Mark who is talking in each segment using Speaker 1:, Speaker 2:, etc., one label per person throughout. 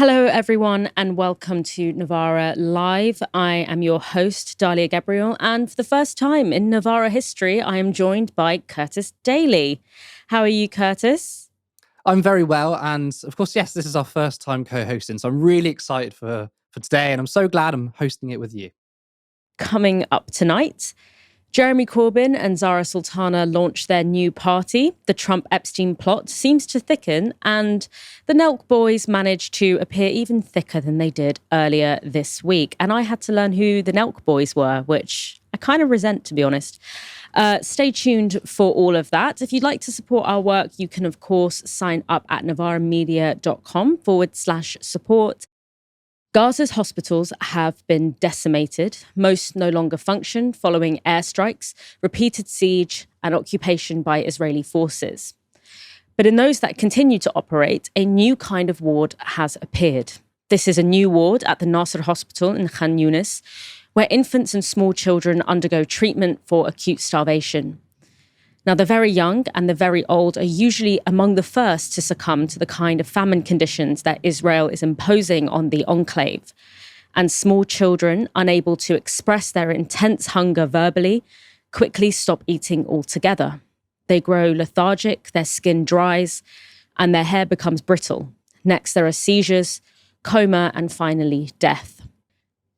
Speaker 1: Hello, everyone, and welcome to Novara Live. I am your host, Dalia Gebrial, and for the first time in Novara history, I am joined by Curtis Daly. How are you, Curtis?
Speaker 2: I'm very well, and of course, yes, this is our first time co-hosting, so I'm really excited for today, and I'm so glad I'm hosting it with you.
Speaker 1: Coming up tonight, Jeremy Corbyn and Zarah Sultana launched their new party. The Trump-Epstein plot seems to thicken, and the Nelk Boys managed to appear even thicker than they did earlier this week. And I had to learn who the Nelk Boys were, which I kind of resent, to be honest. Stay tuned for all of that. If you'd like to support our work, you can, of course, sign up at novaramedia.com/support. Gaza's hospitals have been decimated. Most no longer function following airstrikes, repeated siege, and occupation by Israeli forces. But in those that continue to operate, a new kind of ward has appeared. This is a new ward at the Nasser Hospital in Khan Yunis, where infants and small children undergo treatment for acute starvation. Now, the very young and the very old are usually among the first to succumb to the kind of famine conditions that Israel is imposing on the enclave. And small children, unable to express their intense hunger verbally, quickly stop eating altogether. They grow lethargic, their skin dries, and their hair becomes brittle. Next, there are seizures, coma, and finally, death.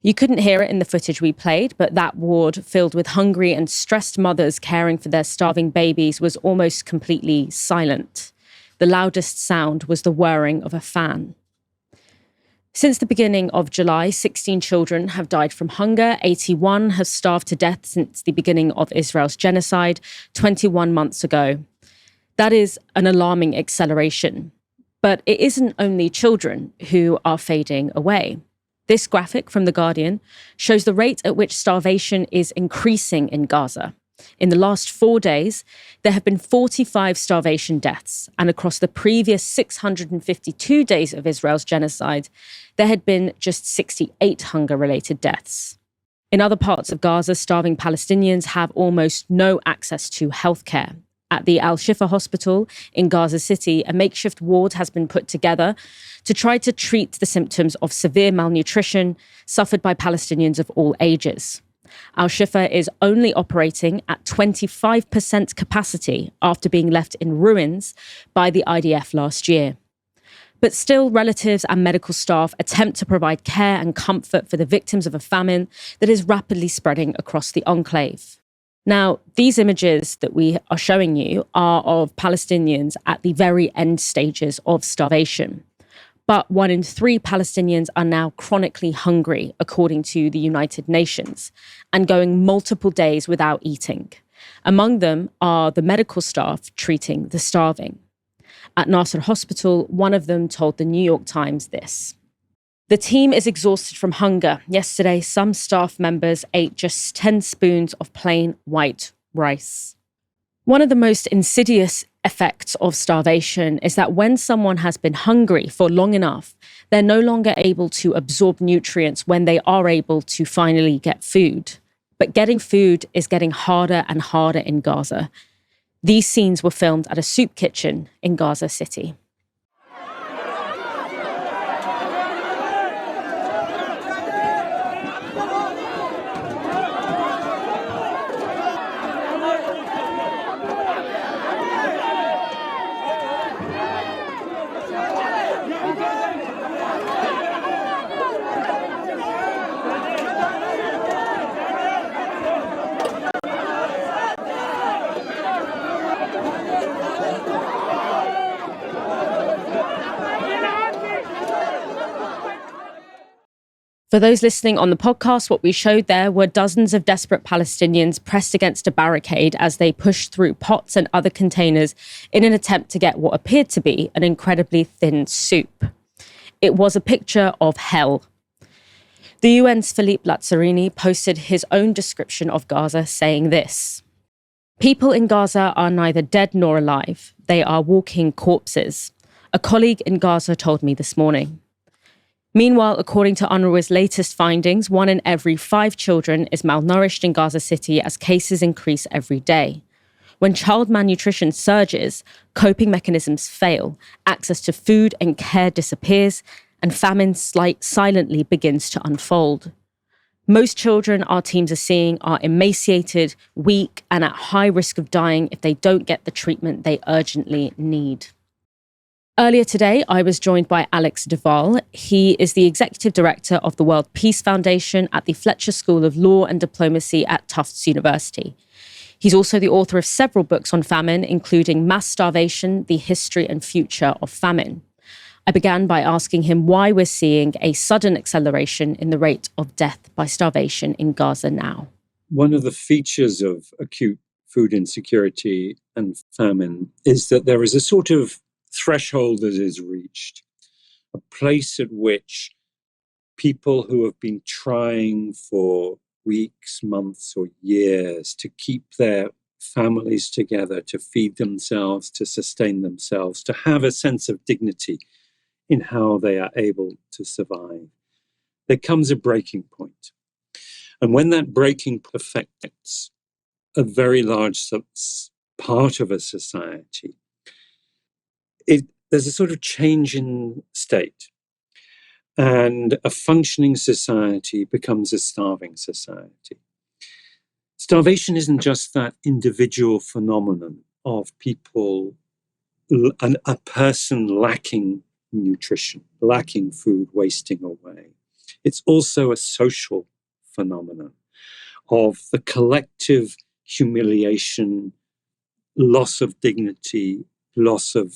Speaker 1: You couldn't hear it in the footage we played, but that ward filled with hungry and stressed mothers caring for their starving babies was almost completely silent. The loudest sound was the whirring of a fan. Since the beginning of July, 16 children have died from hunger, 81 have starved to death since the beginning of Israel's genocide 21 months ago. That is an alarming acceleration. But it isn't only children who are fading away. This graphic from The Guardian shows the rate at which starvation is increasing in Gaza. In the last 4 days, there have been 45 starvation deaths, and across the previous 652 days of Israel's genocide, there had been just 68 hunger-related deaths. In other parts of Gaza, starving Palestinians have almost no access to healthcare. At the Al-Shifa hospital in Gaza City, a makeshift ward has been put together to try to treat the symptoms of severe malnutrition suffered by Palestinians of all ages. Al-Shifa is only operating at 25% capacity after being left in ruins by the IDF last year. But still, relatives and medical staff attempt to provide care and comfort for the victims of a famine that is rapidly spreading across the enclave. Now, these images that we are showing you are of Palestinians at the very end stages of starvation. But 1 in 3 Palestinians are now chronically hungry, according to the United Nations, and going multiple days without eating. Among them are the medical staff treating the starving. At Nasser Hospital, one of them told the New York Times this. The team is exhausted from hunger. Yesterday, some staff members ate just 10 spoons of plain white rice. One of the most insidious effects of starvation is that when someone has been hungry for long enough, they're no longer able to absorb nutrients when they are able to finally get food. But getting food is getting harder and harder in Gaza. These scenes were filmed at a soup kitchen in Gaza City. For those listening on the podcast, what we showed there were dozens of desperate Palestinians pressed against a barricade as they pushed through pots and other containers in an attempt to get what appeared to be an incredibly thin soup. It was a picture of hell. The UN's Philippe Lazzarini posted his own description of Gaza, saying this: "People in Gaza are neither dead nor alive. They are walking corpses. A colleague in Gaza told me this morning." Meanwhile, according to UNRWA's latest findings, 1 in every 5 children is malnourished in Gaza City as cases increase every day. When child malnutrition surges, coping mechanisms fail, access to food and care disappears, and famine silently begins to unfold. Most children our teams are seeing are emaciated, weak, and at high risk of dying if they don't get the treatment they urgently need. Earlier today, I was joined by Alex de Waal. He is the Executive Director of the World Peace Foundation at the Fletcher School of Law and Diplomacy at Tufts University. He's also the author of several books on famine, including Mass Starvation, The History and Future of Famine. I began by asking him why we're seeing a sudden acceleration in the rate of death by starvation in Gaza now.
Speaker 3: One of the features of acute food insecurity and famine is that there is a sort of threshold that is reached, a place at which people who have been trying for weeks, months, or years to keep their families together, to feed themselves, to sustain themselves, to have a sense of dignity in how they are able to survive. There comes a breaking point. And when that breaking affects a very large part of a society, there's a sort of change in state. And a functioning society becomes a starving society. Starvation isn't just that individual phenomenon of people, a person lacking nutrition, lacking food, wasting away. It's also a social phenomenon of the collective humiliation, loss of dignity, loss of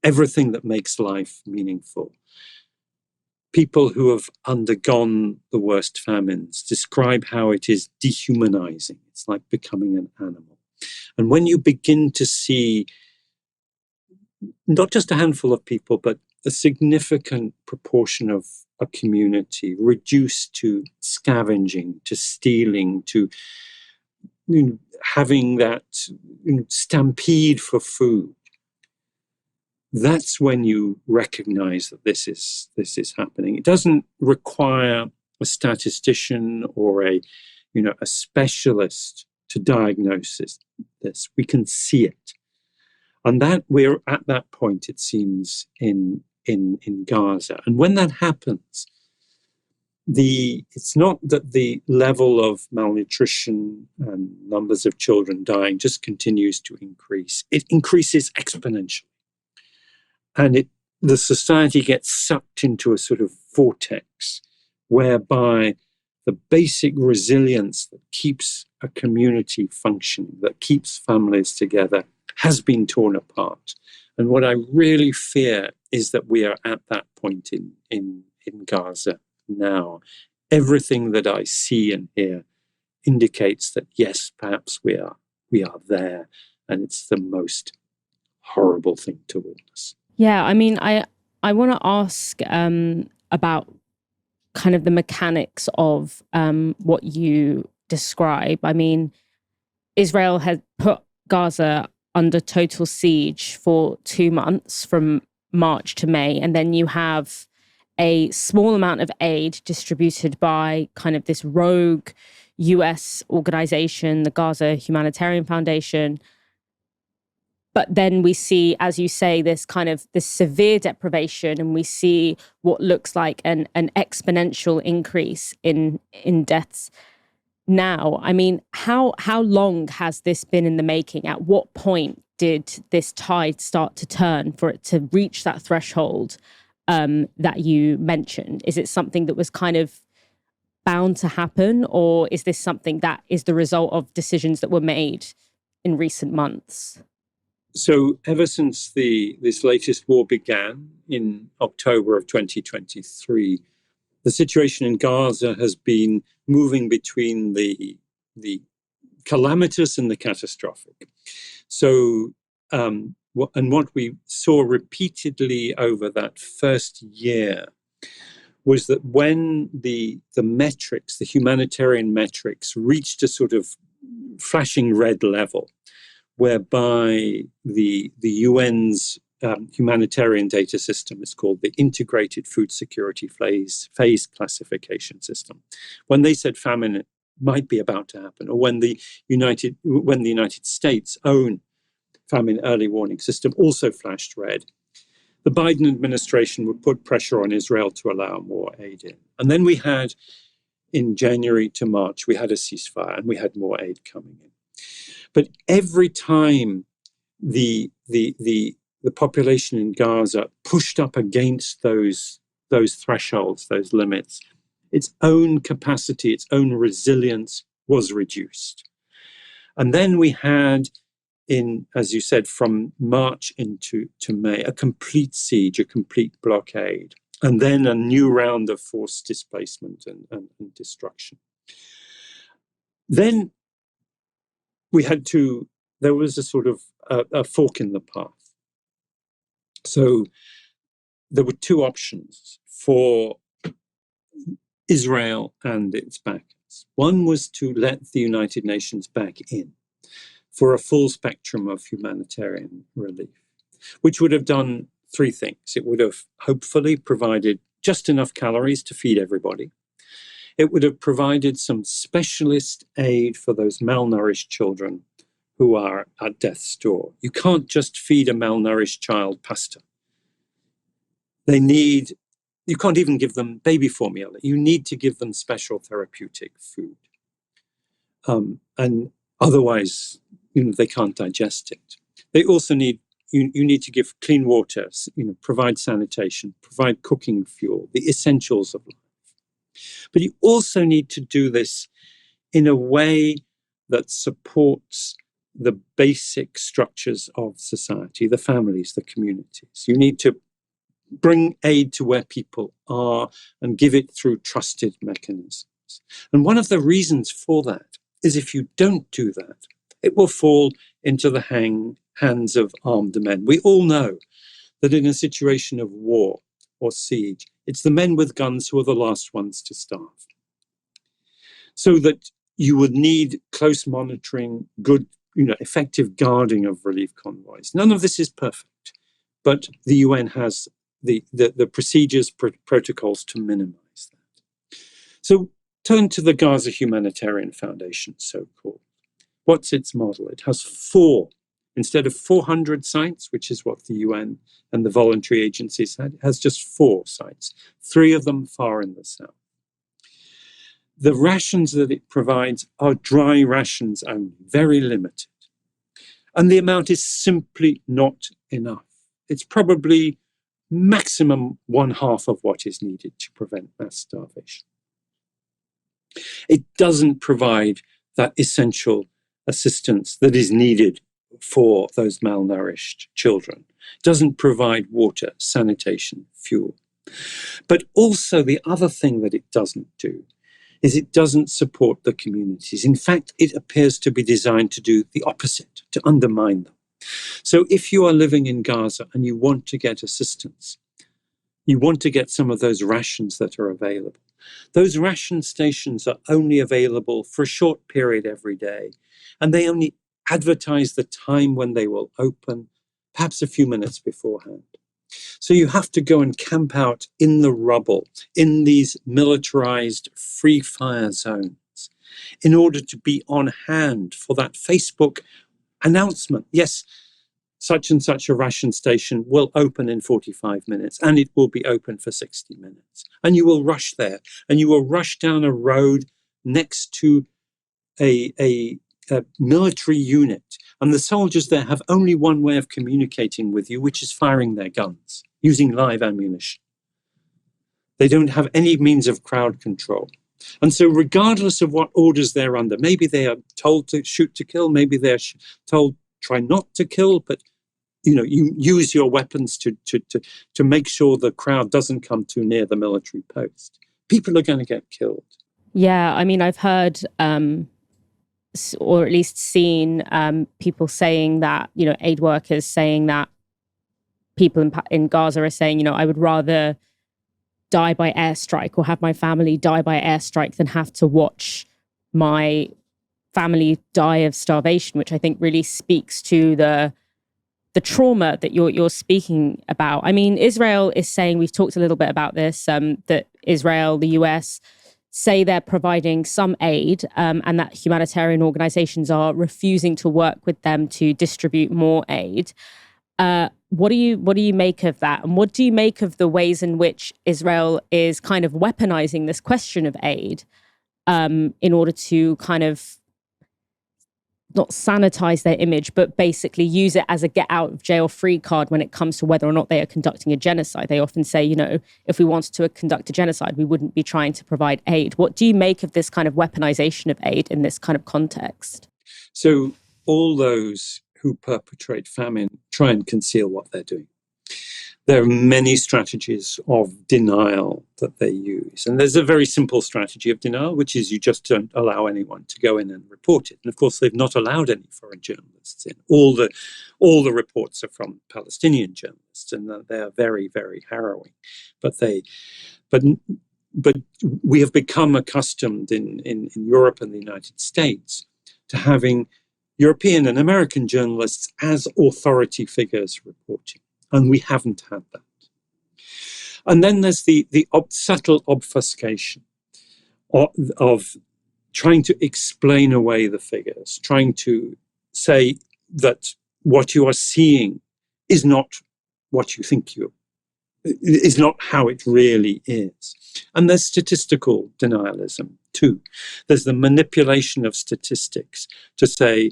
Speaker 3: everything that makes life meaningful. People who have undergone the worst famines describe how it is dehumanizing. It's like becoming an animal. And when you begin to see not just a handful of people, but a significant proportion of a community reduced to scavenging, to stealing, to having that stampede for food, that's when you recognize that this is happening. It doesn't require a statistician or a specialist to diagnose this. We can see it. And that we're at that point, it seems, in Gaza. And when that happens, it's not that the level of malnutrition and numbers of children dying just continues to increase. It increases exponentially. And the society gets sucked into a sort of vortex whereby the basic resilience that keeps a community functioning, that keeps families together, has been torn apart. And what I really fear is that we are at that point in Gaza now. Everything that I see and hear indicates that, yes, perhaps we are there, and it's the most horrible thing to witness.
Speaker 1: Yeah, I mean, I want to ask about kind of the mechanics of what you describe. I mean, Israel had put Gaza under total siege for 2 months from March to May, and then you have a small amount of aid distributed by kind of this rogue US organization, the Gaza Humanitarian Foundation. But then we see, as you say, this severe deprivation, and we see what looks like an exponential increase in deaths now. I mean, how long has this been in the making? At what point did this tide start to turn for it to reach that threshold that you mentioned? Is it something that was kind of bound to happen, or is this something that is the result of decisions that were made in recent months?
Speaker 3: So ever since this latest war began in October of 2023, the situation in Gaza has been moving between the calamitous and the catastrophic. So, what we saw repeatedly over that first year was that when the metrics, the humanitarian metrics, reached a sort of flashing red level, whereby the UN's humanitarian data system is called the Integrated Food Security Phase Classification System. When they said famine might be about to happen, or when the United States' own famine early warning system also flashed red, the Biden administration would put pressure on Israel to allow more aid in. And then we had, in January to March, we had a ceasefire and we had more aid coming in. But every time the population in Gaza pushed up against those thresholds, those limits, its own capacity, its own resilience was reduced. And then we had, as you said, from March to May, a complete siege, a complete blockade, and then a new round of forced displacement and destruction. Then there was a sort of a fork in the path. So there were two options for Israel and its backers. One was to let the United Nations back in for a full spectrum of humanitarian relief, which would have done three things. It would have hopefully provided just enough calories to feed everybody. It would have provided some specialist aid for those malnourished children who are at death's door. You can't just feed a malnourished child pasta. You can't even give them baby formula. You need to give them special therapeutic food. And otherwise, they can't digest it. They also you need to give clean water, provide sanitation, provide cooking fuel, the essentials of life. But you also need to do this in a way that supports the basic structures of society, the families, the communities. You need to bring aid to where people are and give it through trusted mechanisms. And one of the reasons for that is if you don't do that, it will fall into the hands of armed men. We all know that in a situation of war or siege, it's the men with guns who are the last ones to starve. So that you would need close monitoring, good, effective guarding of relief convoys. None of this is perfect, but the UN has the procedures, protocols to minimize that. So turn to the Gaza Humanitarian Foundation, so-called. What's its model? It has 4, instead of 400 sites, which is what the UN and the voluntary agencies had, it has just 4 sites, 3 of them far in the south. The rations that it provides are dry rations only, very limited. And the amount is simply not enough. It's probably maximum 1/2 of what is needed to prevent mass starvation. It doesn't provide that essential assistance that is needed for those malnourished children. It doesn't provide water, sanitation, fuel. But also the other thing that it doesn't do is it doesn't support the communities. In fact, it appears to be designed to do the opposite, to undermine them. So if you are living in Gaza and you want to get assistance, you want to get some of those rations that are available. Those ration stations are only available for a short period every day, and they only advertise the time when they will open, perhaps a few minutes beforehand. So you have to go and camp out in the rubble, in these militarized free fire zones, in order to be on hand for that Facebook announcement. Yes, such and such a ration station will open in 45 minutes and it will be open for 60 minutes. And you will rush there and you will rush down a road next to a military unit. And the soldiers there have only one way of communicating with you, which is firing their guns, using live ammunition. They don't have any means of crowd control. And so regardless of what orders they're under, maybe they are told to shoot to kill, maybe they're told try not to kill, but you use your weapons to make sure the crowd doesn't come too near the military post. People are going to get killed.
Speaker 1: Yeah, I mean, I've heard or at least seen people saying that, aid workers saying that people in Gaza are saying, I would rather die by airstrike or have my family die by airstrike than have to watch my family die of starvation, which I think really speaks to the trauma that you're speaking about. I mean, Israel is saying, we've talked a little bit about this, that Israel, the US, say they're providing some aid and that humanitarian organizations are refusing to work with them to distribute more aid. What do you make of that? And what do you make of the ways in which Israel is kind of weaponizing this question of aid in order to kind of not sanitize their image, but basically use it as a get out of jail free card when it comes to whether or not they are conducting a genocide? They often say, if we wanted to conduct a genocide, we wouldn't be trying to provide aid. What do you make of this kind of weaponization of aid in this kind of context?
Speaker 3: So all those who perpetrate famine try and conceal what they're doing. There are many strategies of denial that they use. And there's a very simple strategy of denial, which is you just don't allow anyone to go in and report it. And of course, they've not allowed any foreign journalists in. All the reports are from Palestinian journalists, and they are very, very harrowing. But we have become accustomed in Europe and the United States to having European and American journalists as authority figures reporting. And we haven't had that. And then there's the subtle obfuscation of trying to explain away the figures, trying to say that what you are seeing is not what you think is not how it really is. And there's statistical denialism too. There's the manipulation of statistics to say,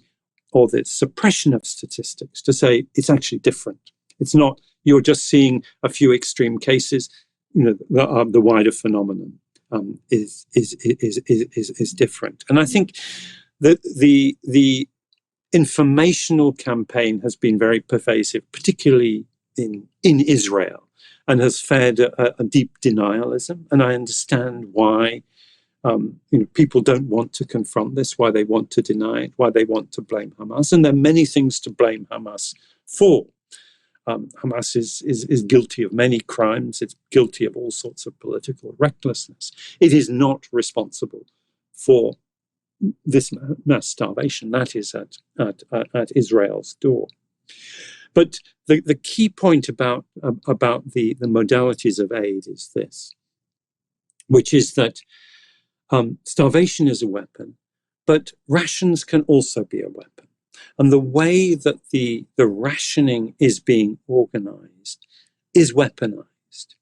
Speaker 3: or the suppression of statistics to say it's actually different. It's not, you're just seeing a few extreme cases. The wider phenomenon is different. And I think that the informational campaign has been very pervasive, particularly in Israel, and has fed a deep denialism. And I understand why people don't want to confront this, why they want to deny it, why they want to blame Hamas. And there are many things to blame Hamas for. Hamas is guilty of many crimes. It's guilty of all sorts of political recklessness. It is not responsible for this mass starvation that is at Israel's door. But the key point about the modalities of aid is this, which is that starvation is a weapon, but rations can also be a weapon. And the way that the rationing is being organized is weaponized.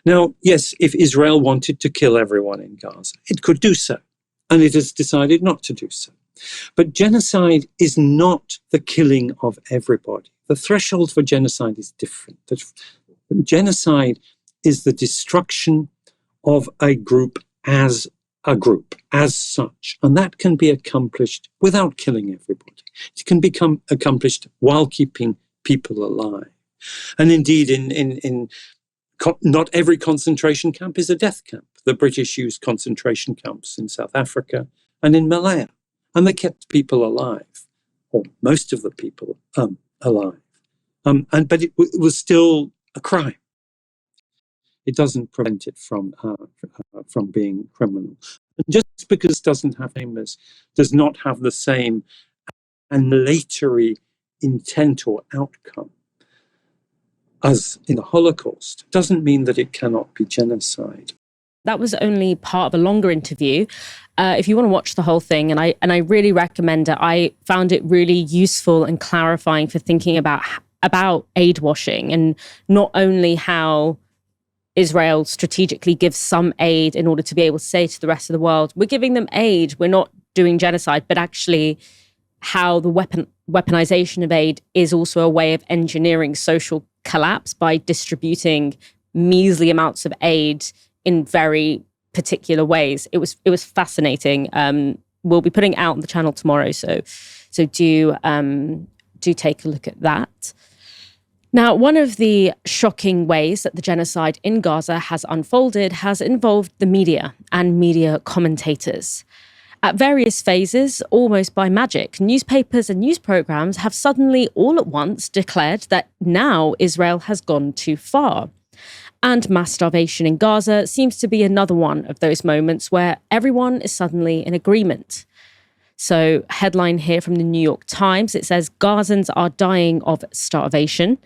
Speaker 3: Now, yes, if Israel wanted to kill everyone in Gaza, it could do so. And it has decided not to do so. But genocide is not the killing of everybody. The threshold for genocide is different. Genocide is the destruction of a group as such. And that can be accomplished without killing everybody. It can become accomplished while keeping people alive. And indeed, in not every concentration camp is a death camp. The British used concentration camps in South Africa and in Malaya, and they kept people alive, or most of the people alive. But it was still a crime. It doesn't prevent it from being criminal. And just because it doesn't have does not have the same annihilatory intent or outcome as in the Holocaust, doesn't mean that it cannot be genocide.
Speaker 1: That was only part of a longer interview. If you want to watch the whole thing, and I really recommend it. I found it really useful and clarifying for thinking about aid washing, and not only how Israel strategically gives some aid in order to be able to say to the rest of the world, we're giving them aid, we're not doing genocide, but actually how the weaponization of aid is also a way of engineering social collapse by distributing measly amounts of aid in very particular ways. It was fascinating. We'll be putting it out on the channel tomorrow, so do take a look at that. Now, one of the shocking ways that the genocide in Gaza has unfolded has involved the media and media commentators. At various phases, almost by magic, newspapers and news programs have suddenly all at once declared that now Israel has gone too far. And mass starvation in Gaza seems to be another one of those moments where everyone is suddenly in agreement. So, headline here from the New York Times, it says Gazans are dying of starvation,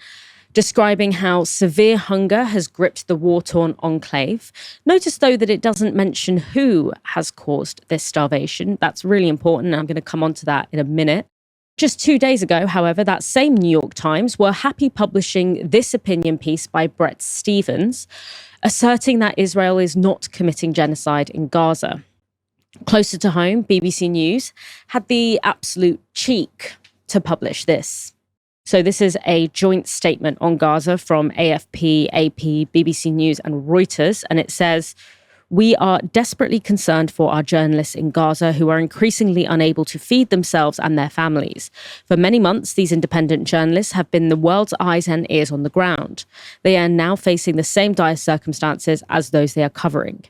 Speaker 1: describing how severe hunger has gripped the war-torn enclave. Notice, though, that it doesn't mention who has caused this starvation. That's really important, and I'm going to come on to that in a minute. Just 2 days ago, however, that same New York Times were happy publishing this opinion piece by Bret Stephens, asserting that Israel is not committing genocide in Gaza. Closer to home, BBC News had the absolute cheek to publish this. So this is a joint statement on Gaza from AFP, AP, BBC News and Reuters, and it says, "We are desperately concerned for our journalists in Gaza who are increasingly unable to feed themselves and their families. For many months, these independent journalists have been the world's eyes and ears on the ground. They are now facing the same dire circumstances as those they are covering.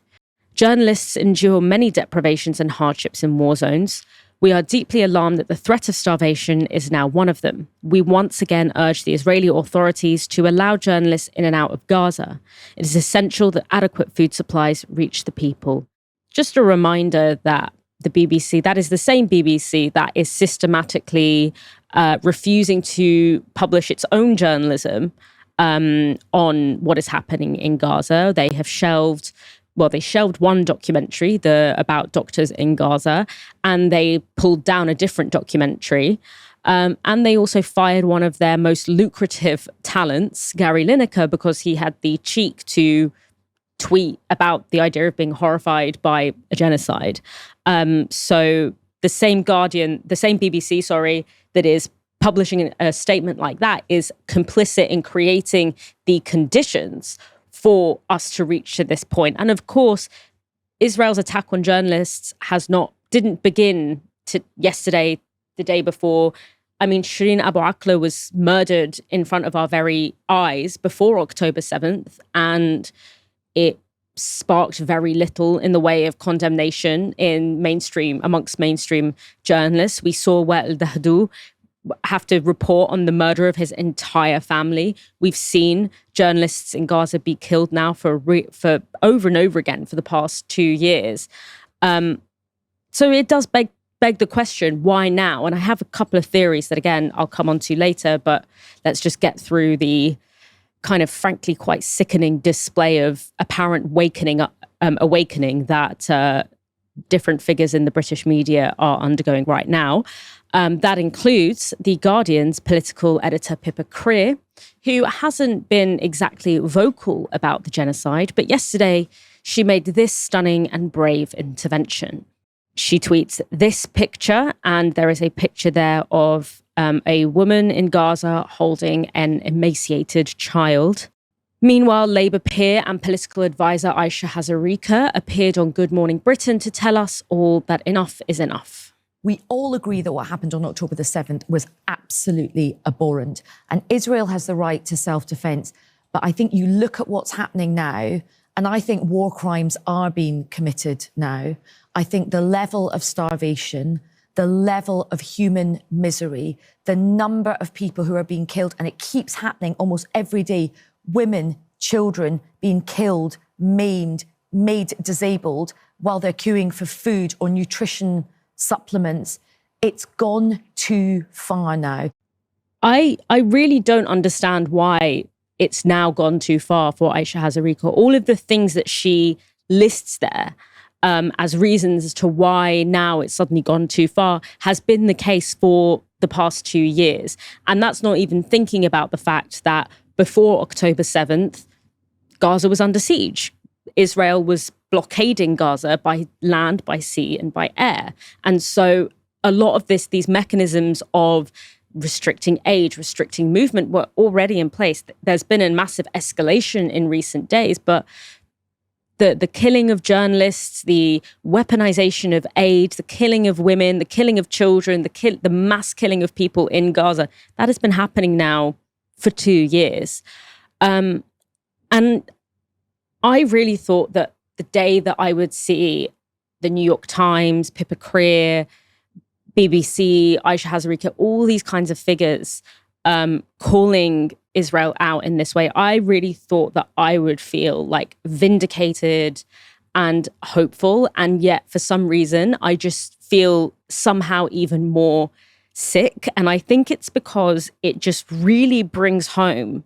Speaker 1: Journalists endure many deprivations and hardships in war zones. We are deeply alarmed that the threat of starvation is now one of them. We once again urge the Israeli authorities to allow journalists in and out of Gaza. It is essential that adequate food supplies reach the people." Just a reminder that the BBC, that is the same BBC that is systematically refusing to publish its own journalism on what is happening in Gaza. They have shelved one documentary about doctors in Gaza, and they pulled down a different documentary. And they also fired one of their most lucrative talents, Gary Lineker, because he had the cheek to tweet about the idea of being horrified by a genocide. So the same BBC, that is publishing a statement like that is complicit in creating the conditions for us to reach to this point. And of course, Israel's attack on journalists didn't begin yesterday, the day before. I mean, Shireen Abu Akleh was murdered in front of our very eyes before October 7th, and it sparked very little in the way of condemnation amongst mainstream journalists. We saw Waal Dahdu have to report on the murder of his entire family. We've seen journalists in Gaza be killed now for over and over again for the past 2 years. So it does beg the question, why now? And I have a couple of theories that, again, I'll come on to later, but let's just get through the kind of frankly quite sickening display of apparent awakening that different figures in the British media are undergoing right now. That includes The Guardian's political editor, Pippa Creer, who hasn't been exactly vocal about the genocide, but yesterday she made this stunning and brave intervention. She tweets this picture, and there is a picture there of a woman in Gaza holding an emaciated child. Meanwhile, Labour peer and political advisor Aisha Hazarika appeared on Good Morning Britain to tell us all that enough is enough.
Speaker 4: We all agree that what happened on October the 7th was absolutely abhorrent, and Israel has the right to self-defense. But I think you look at what's happening now, and I think war crimes are being committed now. I think the level of starvation, the level of human misery, the number of people who are being killed, and it keeps happening almost every day. Women, children being killed, maimed, made disabled while they're queuing for food or nutrition supplements. It's gone too far now.
Speaker 1: I really don't understand why it's now gone too far for Aisha Hazarika. All of the things that she lists there as reasons as to why now it's suddenly gone too far has been the case for the past 2 years. And that's not even thinking about the fact that before October 7th, Gaza was under siege. Israel was blockading Gaza by land, by sea, and by air. And so a lot of these mechanisms of restricting aid, restricting movement were already in place. There's been a massive escalation in recent days, but the killing of journalists, the weaponization of aid, the killing of women, the killing of children, the mass killing of people in Gaza, that has been happening now for 2 years. And I really thought that the day that I would see the New York Times, Pippa Creer, BBC, Aisha Hazarika, all these kinds of figures calling Israel out in this way, I really thought that I would feel like vindicated and hopeful. And yet, for some reason, I just feel somehow even more sick. And I think it's because it just really brings home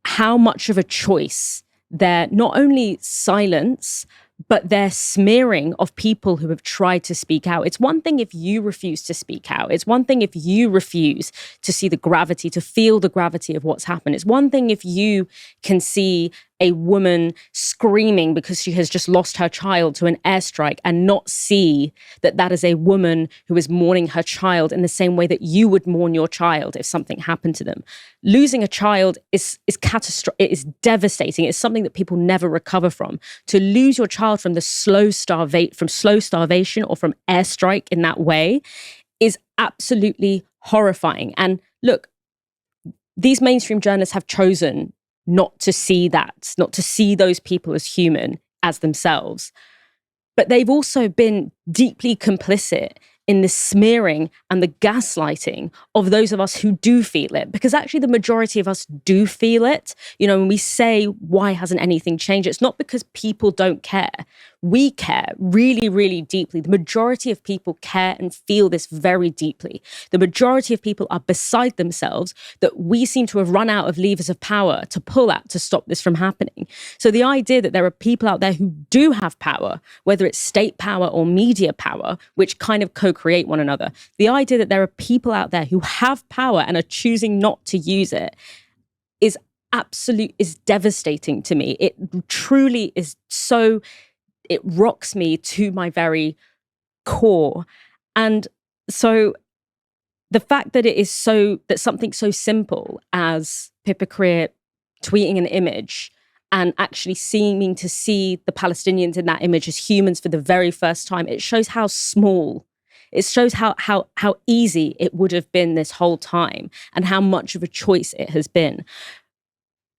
Speaker 1: how much of a choice their not only silence, but their smearing of people who have tried to speak out. It's one thing if you refuse to speak out. It's one thing if you refuse to see the gravity, to feel the gravity of what's happened. It's one thing if you can see a woman screaming because she has just lost her child to an airstrike and not see that that is a woman who is mourning her child in the same way that you would mourn your child if something happened to them. Losing a child is catastrophic. It is devastating. It's something that people never recover from. To lose your child from slow starvation or from airstrike in that way is absolutely horrifying. And look, these mainstream journalists have chosen not to see that, not to see those people as human, as themselves. But they've also been deeply complicit in the smearing and the gaslighting of those of us who do feel it. Because actually the majority of us do feel it. You know, when we say, why hasn't anything changed? It's not because people don't care. We care really, really deeply. The majority of people care and feel this very deeply. The majority of people are beside themselves that we seem to have run out of levers of power to pull at to stop this from happening. So the idea that there are people out there who do have power, whether it's state power or media power, which kind of co-create one another, the idea that there are people out there who have power and are choosing not to use it is devastating to me. It truly is so... It rocks me to my very core. And so the fact that that something so simple as Pippa Creer tweeting an image and actually seeming to see the Palestinians in that image as humans for the very first time, it shows how small, it shows how easy it would have been this whole time and how much of a choice it has been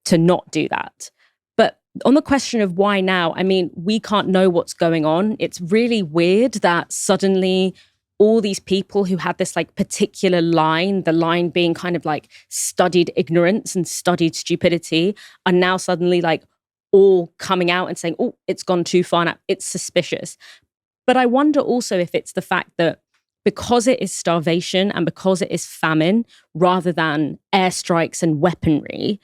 Speaker 1: to not do that. But on the question of why now, I mean, we can't know what's going on. It's really weird that suddenly all these people who had this like particular line, the line being kind of like studied ignorance and studied stupidity, are now suddenly like all coming out and saying, oh, it's gone too far now. It's suspicious. But I wonder also if it's the fact that because it is starvation and because it is famine rather than airstrikes and weaponry,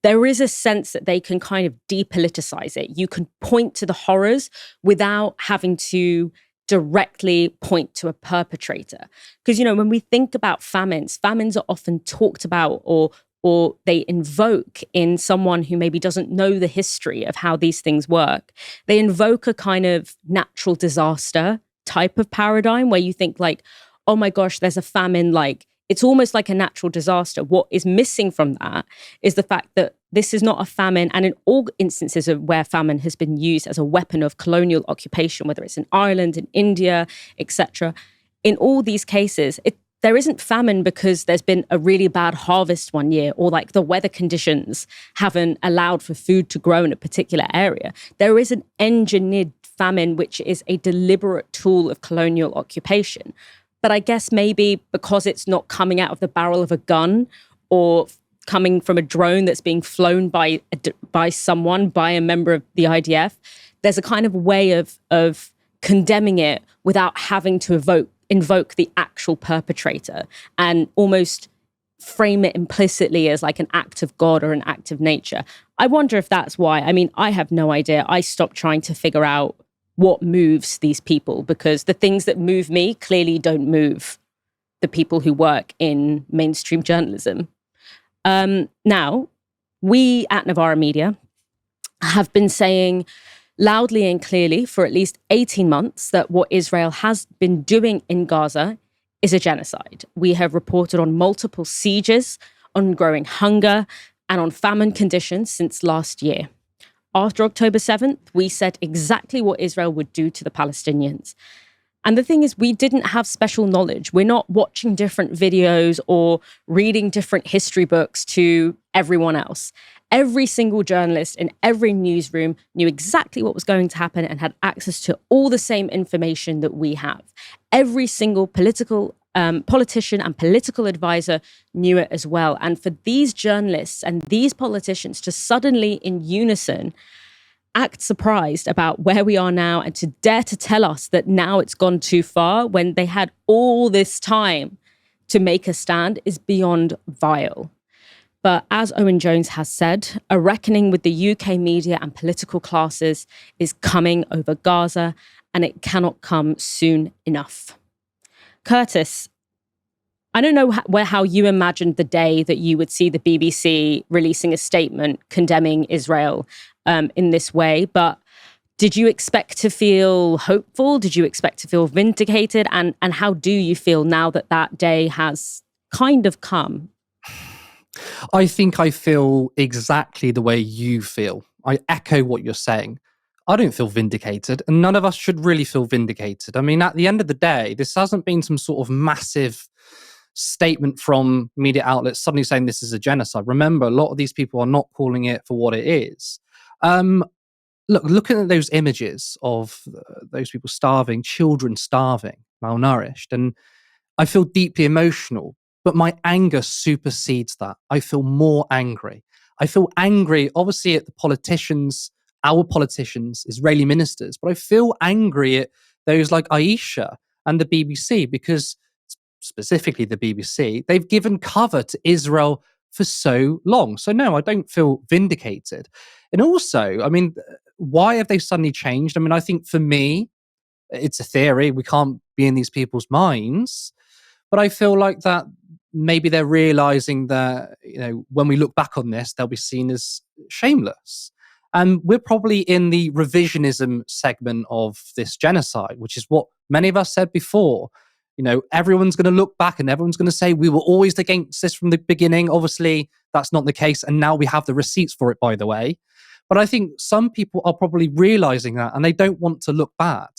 Speaker 1: there is a sense that they can kind of depoliticize it. You can point to the horrors without having to directly point to a perpetrator. Because, you know, when we think about famines are often talked about or they invoke in someone who maybe doesn't know the history of how these things work. They invoke a kind of natural disaster type of paradigm where you think like, oh my gosh, there's a famine, like, it's almost like a natural disaster. What is missing from that is the fact that this is not a famine. And in all instances of where famine has been used as a weapon of colonial occupation, whether it's in Ireland, in India, etc., in all these cases, there isn't famine because there's been a really bad harvest one year or like the weather conditions haven't allowed for food to grow in a particular area. There is an engineered famine, which is a deliberate tool of colonial occupation. But I guess maybe because it's not coming out of the barrel of a gun or coming from a drone that's being flown by a member of the IDF, there's a kind of way of condemning it without having to invoke the actual perpetrator and almost frame it implicitly as like an act of God or an act of nature. I wonder if that's why. I mean, I have no idea. I stopped trying to figure out what moves these people, because the things that move me clearly don't move the people who work in mainstream journalism. Now, we at Novara Media have been saying loudly and clearly for at least 18 months that what Israel has been doing in Gaza is a genocide. We have reported on multiple sieges, on growing hunger, and on famine conditions since last year. After October 7th, we said exactly what Israel would do to the Palestinians. And the thing is, we didn't have special knowledge. We're not watching different videos or reading different history books to everyone else. Every single journalist in every newsroom knew exactly what was going to happen and had access to all the same information that we have. Every single politician and political advisor knew it as well. And for these journalists and these politicians to suddenly in unison act surprised about where we are now and to dare to tell us that now it's gone too far when they had all this time to make a stand is beyond vile. But as Owen Jones has said, a reckoning with the UK media and political classes is coming over Gaza, and it cannot come soon enough. Curtis, I don't know how you imagined the day that you would see the BBC releasing a statement condemning Israel in this way, but did you expect to feel hopeful? Did you expect to feel vindicated? And how do you feel now that that day has kind of come?
Speaker 2: I think I feel exactly the way you feel. I echo what you're saying. I don't feel vindicated, and none of us should really feel vindicated. I mean, at the end of the day, this hasn't been some sort of massive statement from media outlets suddenly saying this is a genocide. Remember, a lot of these people are not calling it for what it is. Looking at those images of those people starving, children starving, malnourished, and I feel deeply emotional, but my anger supersedes that. I feel more angry. I feel angry, obviously, at the politicians, our politicians, Israeli ministers, but I feel angry at those like Aisha and the BBC, because specifically the BBC, they've given cover to Israel for so long. So no, I don't feel vindicated. And also, I mean, why have they suddenly changed? I mean, I think for me, it's a theory. We can't be in these people's minds. But I feel like that maybe they're realizing that, when we look back on this, they'll be seen as shameless. And we're probably in the revisionism segment of this genocide, which is what many of us said before. Everyone's going to look back and everyone's going to say, we were always against this from the beginning. Obviously, that's not the case. And now we have the receipts for it, by the way. But I think some people are probably realizing that and they don't want to look bad.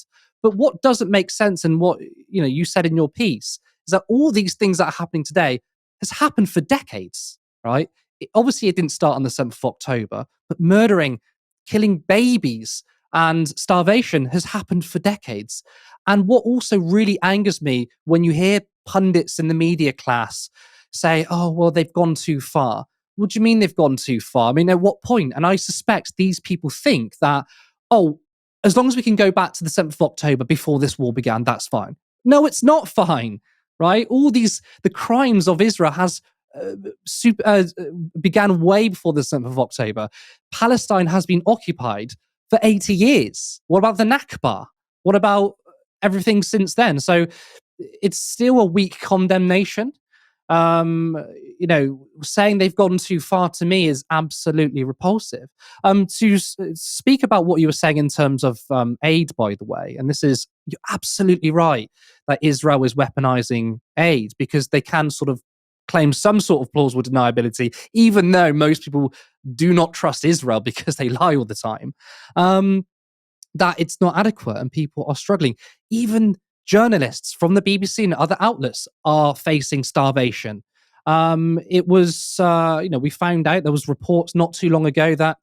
Speaker 2: But what doesn't make sense, and what you said in your piece, is that all these things that are happening today has happened for decades, right? Obviously, it didn't start on the 7th of October, but murdering, killing babies and starvation has happened for decades. And what also really angers me when you hear pundits in the media class say, oh, well, they've gone too far. What do you mean they've gone too far? I mean, at what point? And I suspect these people think that, oh, as long as we can go back to the 7th of October before this war began, that's fine. No, it's not fine, right? The crimes of Israel began way before the 7th of October. Palestine has been occupied for 80 years. What about the Nakba? What about everything since then? So it's still a weak condemnation. Saying they've gone too far to me is absolutely repulsive. To speak about what you were saying in terms of aid, by the way, and you're absolutely right that Israel is weaponizing aid because they can sort of claim some sort of plausible deniability, even though most people do not trust Israel because they lie all the time, that it's not adequate and people are struggling. Even journalists from the BBC and other outlets are facing starvation. It was, we found out there was reports not too long ago that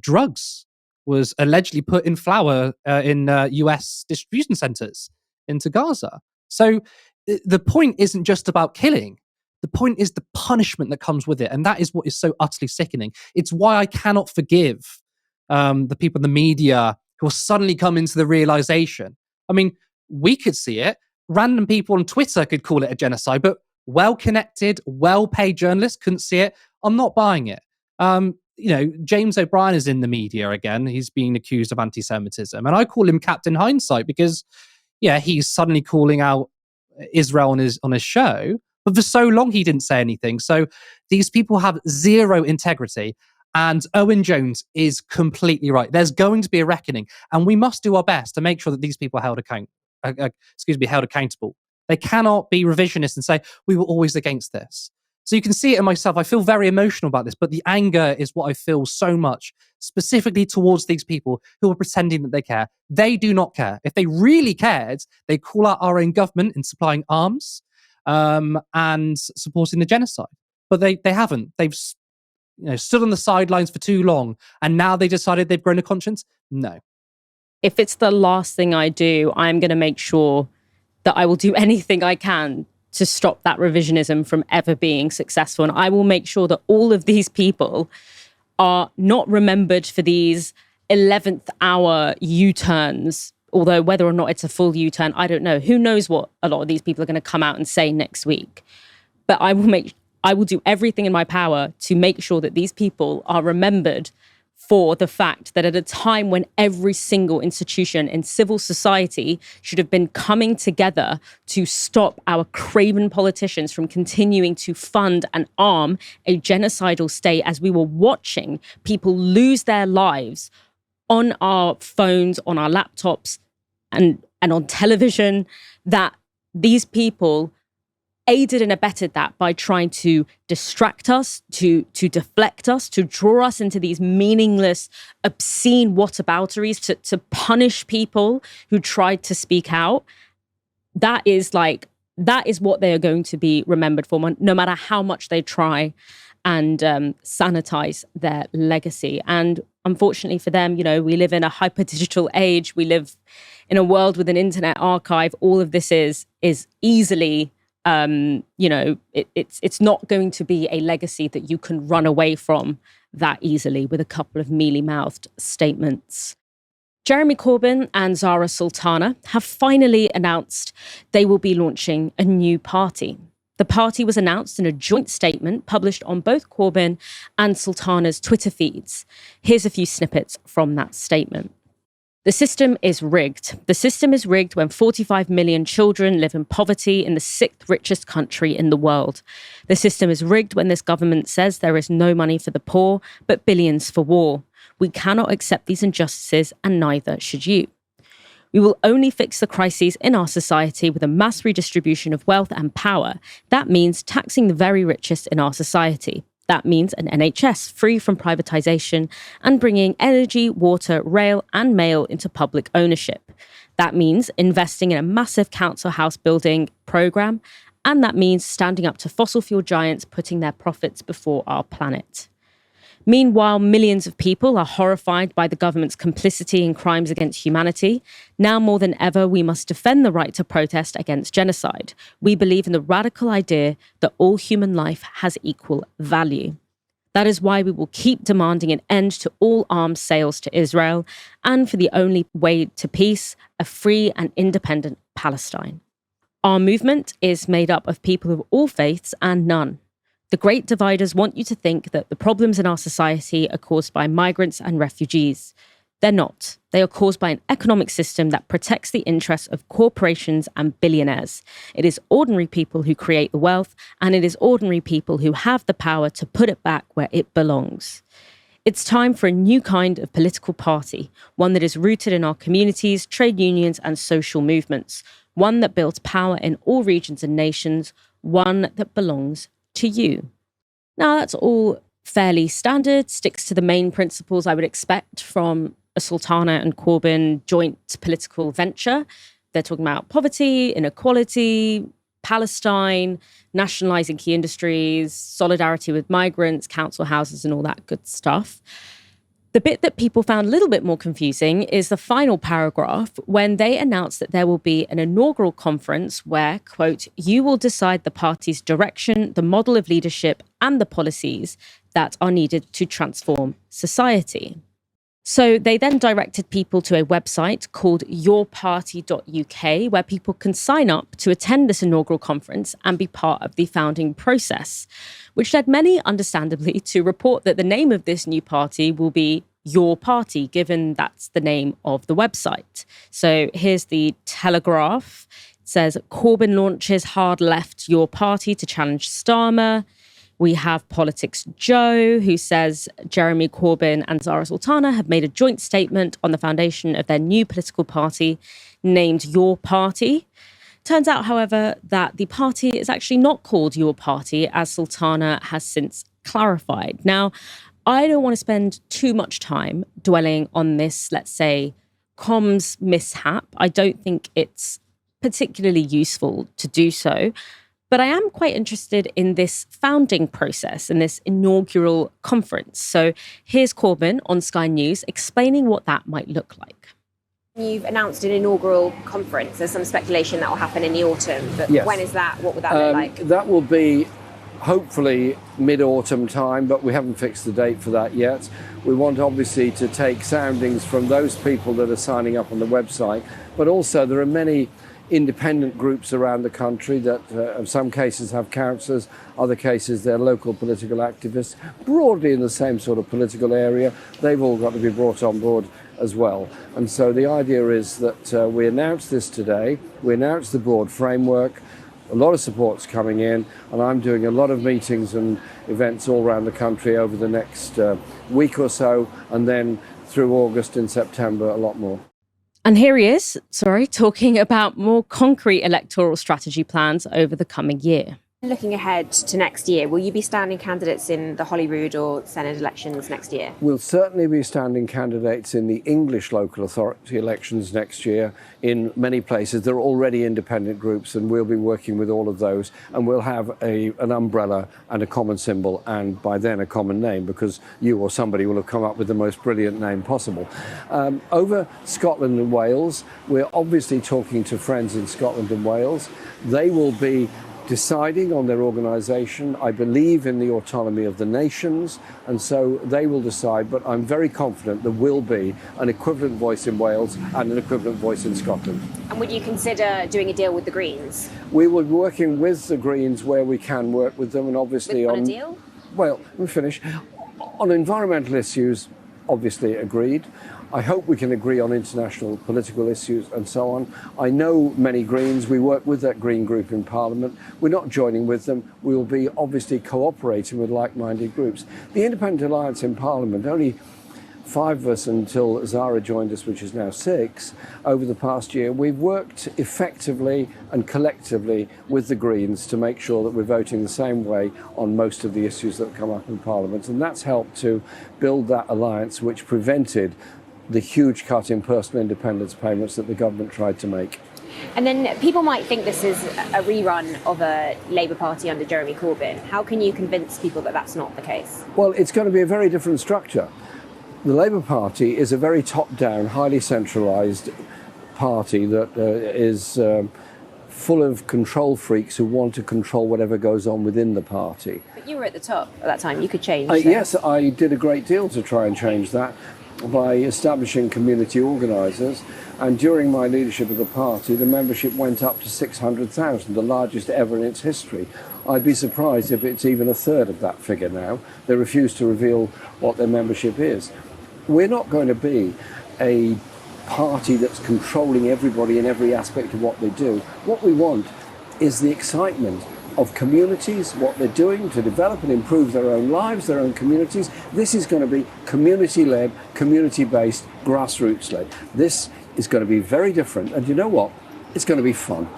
Speaker 2: drugs was allegedly put in flour in US distribution centers into Gaza. So the point isn't just about killing. The point is the punishment that comes with it. And that is what is so utterly sickening. It's why I cannot forgive the people in the media who are suddenly coming to the realization. I mean, we could see it. Random people on Twitter could call it a genocide, but well-connected, well-paid journalists couldn't see it. I'm not buying it. James O'Brien is in the media again. He's being accused of anti-Semitism. And I call him Captain Hindsight because, he's suddenly calling out Israel on his show. But for so long, he didn't say anything. So these people have zero integrity. And Owen Jones is completely right. There's going to be a reckoning, and we must do our best to make sure that these people are held accountable. They cannot be revisionists and say, we were always against this. So you can see it in myself. I feel very emotional about this, but the anger is what I feel so much, specifically towards these people who are pretending that they care. They do not care. If they really cared, they call out our own government in supplying arms and supporting the genocide. But they haven't. They've stood on the sidelines for too long, and now they decided they've grown a conscience? No.
Speaker 1: If it's the last thing I do, I'm going to make sure that I will do anything I can to stop that revisionism from ever being successful. And I will make sure that all of these people are not remembered for these 11th hour U-turns, although whether or not it's a full U-turn, I don't know. Who knows what a lot of these people are going to come out and say next week. But I will make I will do everything in my power to make sure that these people are remembered for the fact that at a time when every single institution in civil society should have been coming together to stop our craven politicians from continuing to fund and arm a genocidal state, as we were watching people lose their lives on our phones, on our laptops, and on television, that these people aided and abetted that by trying to distract us, to deflect us, to draw us into these meaningless, obscene whatabouteries, to punish people who tried to speak out. That is what they are going to be remembered for, no matter how much they try and sanitize their legacy. And unfortunately for them, we live in a hyper-digital age. We live in a world with an internet archive. All of this is easily... it's not going to be a legacy that you can run away from that easily with a couple of mealy-mouthed statements. Jeremy Corbyn and Zarah Sultana have finally announced they will be launching a new party. The party was announced in a joint statement published on both Corbyn and Sultana's Twitter feeds. Here's a few snippets from that statement. The system is rigged. The system is rigged when 45 million children live in poverty in the 6th richest country in the world. The system is rigged when this government says there is no money for the poor, but billions for war. We cannot accept these injustices, and neither should you. We will only fix the crises in our society with a mass redistribution of wealth and power. That means taxing the very richest in our society. That means an NHS free from privatisation and bringing energy, water, rail and mail into public ownership. That means investing in a massive council house building programme, and that means standing up to fossil fuel giants putting their profits before our planet. Meanwhile, millions of people are horrified by the government's complicity in crimes against humanity. Now more than ever, we must defend the right to protest against genocide. We believe in the radical idea that all human life has equal value. That is why we will keep demanding an end to all arms sales to Israel, and for the only way to peace, a free and independent Palestine. Our movement is made up of people of all faiths and none. The great dividers want you to think that the problems in our society are caused by migrants and refugees. They're not. They are caused by an economic system that protects the interests of corporations and billionaires. It is ordinary people who create the wealth, and it is ordinary people who have the power to put it back where it belongs. It's time for a new kind of political party, one that is rooted in our communities, trade unions, and social movements, one that builds power in all regions and nations, one that belongs to you. Now, that's all fairly standard, sticks to the main principles I would expect from a Sultana and Corbyn joint political venture. They're talking about poverty, inequality, Palestine, nationalising key industries, solidarity with migrants, council houses, and all that good stuff. The bit that people found a little bit more confusing is the final paragraph when they announced that there will be an inaugural conference where, quote, you will decide the party's direction, the model of leadership, and the policies that are needed to transform society. So they then directed people to a website called yourparty.uk, where people can sign up to attend this inaugural conference and be part of the founding process, which led many, understandably, to report that the name of this new party will be Your Party, given that's the name of the website. So here's the Telegraph. It says, Corbyn launches hard left Your Party to challenge Starmer. We have Politics Joe, who says Jeremy Corbyn and Zarah Sultana have made a joint statement on the foundation of their new political party named Your Party. Turns out, however, that the party is actually not called Your Party, as Sultana has since clarified. Now, I don't want to spend too much time dwelling on this, let's say, comms mishap. I don't think it's particularly useful to do so. But I am quite interested in this founding process and this inaugural conference. So here's Corbyn on Sky News explaining what that might look like.
Speaker 5: You've announced an inaugural conference. There's some speculation that will happen in the autumn. But
Speaker 6: yes.
Speaker 5: When is that? What would that look like?
Speaker 6: That will be hopefully mid-autumn time, but we haven't fixed the date for that yet. We want obviously to take soundings from those people that are signing up on the website, but also there are many independent groups around the country that in some cases have councillors, other cases they're local political activists, broadly in the same sort of political area. They've all got to be brought on board as well. And so the idea is that we announce this today, we announce the broad framework, a lot of support's coming in, and I'm doing a lot of meetings and events all around the country over the next week or so, and then through August and September, a lot more.
Speaker 1: And here he is, talking about more concrete electoral strategy plans over the coming year.
Speaker 5: Looking ahead to next year, will you be standing candidates in the Holyrood or Senate elections next year?
Speaker 6: We'll certainly be standing candidates in the English local authority elections next year. In many places, there are already independent groups, and we'll be working with all of those. And we'll have an umbrella and a common symbol, and by then a common name, because you or somebody will have come up with the most brilliant name possible. Over Scotland and Wales, we're obviously talking to friends in Scotland and Wales. They will be deciding on their organisation. I believe in the autonomy of the nations, and so they will decide, but I'm very confident there will be an equivalent voice in Wales and an equivalent voice in Scotland.
Speaker 5: And would you consider doing a deal with the Greens?
Speaker 6: We will be working with the Greens where we can work with them, and obviously
Speaker 5: on a deal?
Speaker 6: Well, let me finish. On environmental issues, obviously agreed. I hope we can agree on international political issues and so on. I know many Greens. We work with that Green group in Parliament. We're not joining with them. We will be obviously cooperating with like-minded groups. The Independent Alliance in Parliament, only 5 of us until Zara joined us, which is now 6, over the past year, we've worked effectively and collectively with the Greens to make sure that we're voting the same way on most of the issues that come up in Parliament. And that's helped to build that alliance which prevented the huge cut in personal independence payments that the government tried to make.
Speaker 5: And then people might think this is a rerun of a Labour Party under Jeremy Corbyn. How can you convince people that that's not the case?
Speaker 6: Well, it's going to be a very different structure. The Labour Party is a very top-down, highly centralised party that is full of control freaks who want to control whatever goes on within the party.
Speaker 5: But you were at the top at that time. You could change that.
Speaker 6: Yes, I did a great deal to try and change that by establishing community organisers, and during my leadership of the party the membership went up to 600,000, the largest ever in its history. I'd be surprised if it's even a third of that figure now. They refuse to reveal what their membership is. We're not going to be a party that's controlling everybody in every aspect of what they do. What we want is the excitement of communities, what they're doing to develop and improve their own lives, their own communities. This is going to be community-led, community-based, grassroots-led. This is going to be very different, and you know what? It's going to be fun.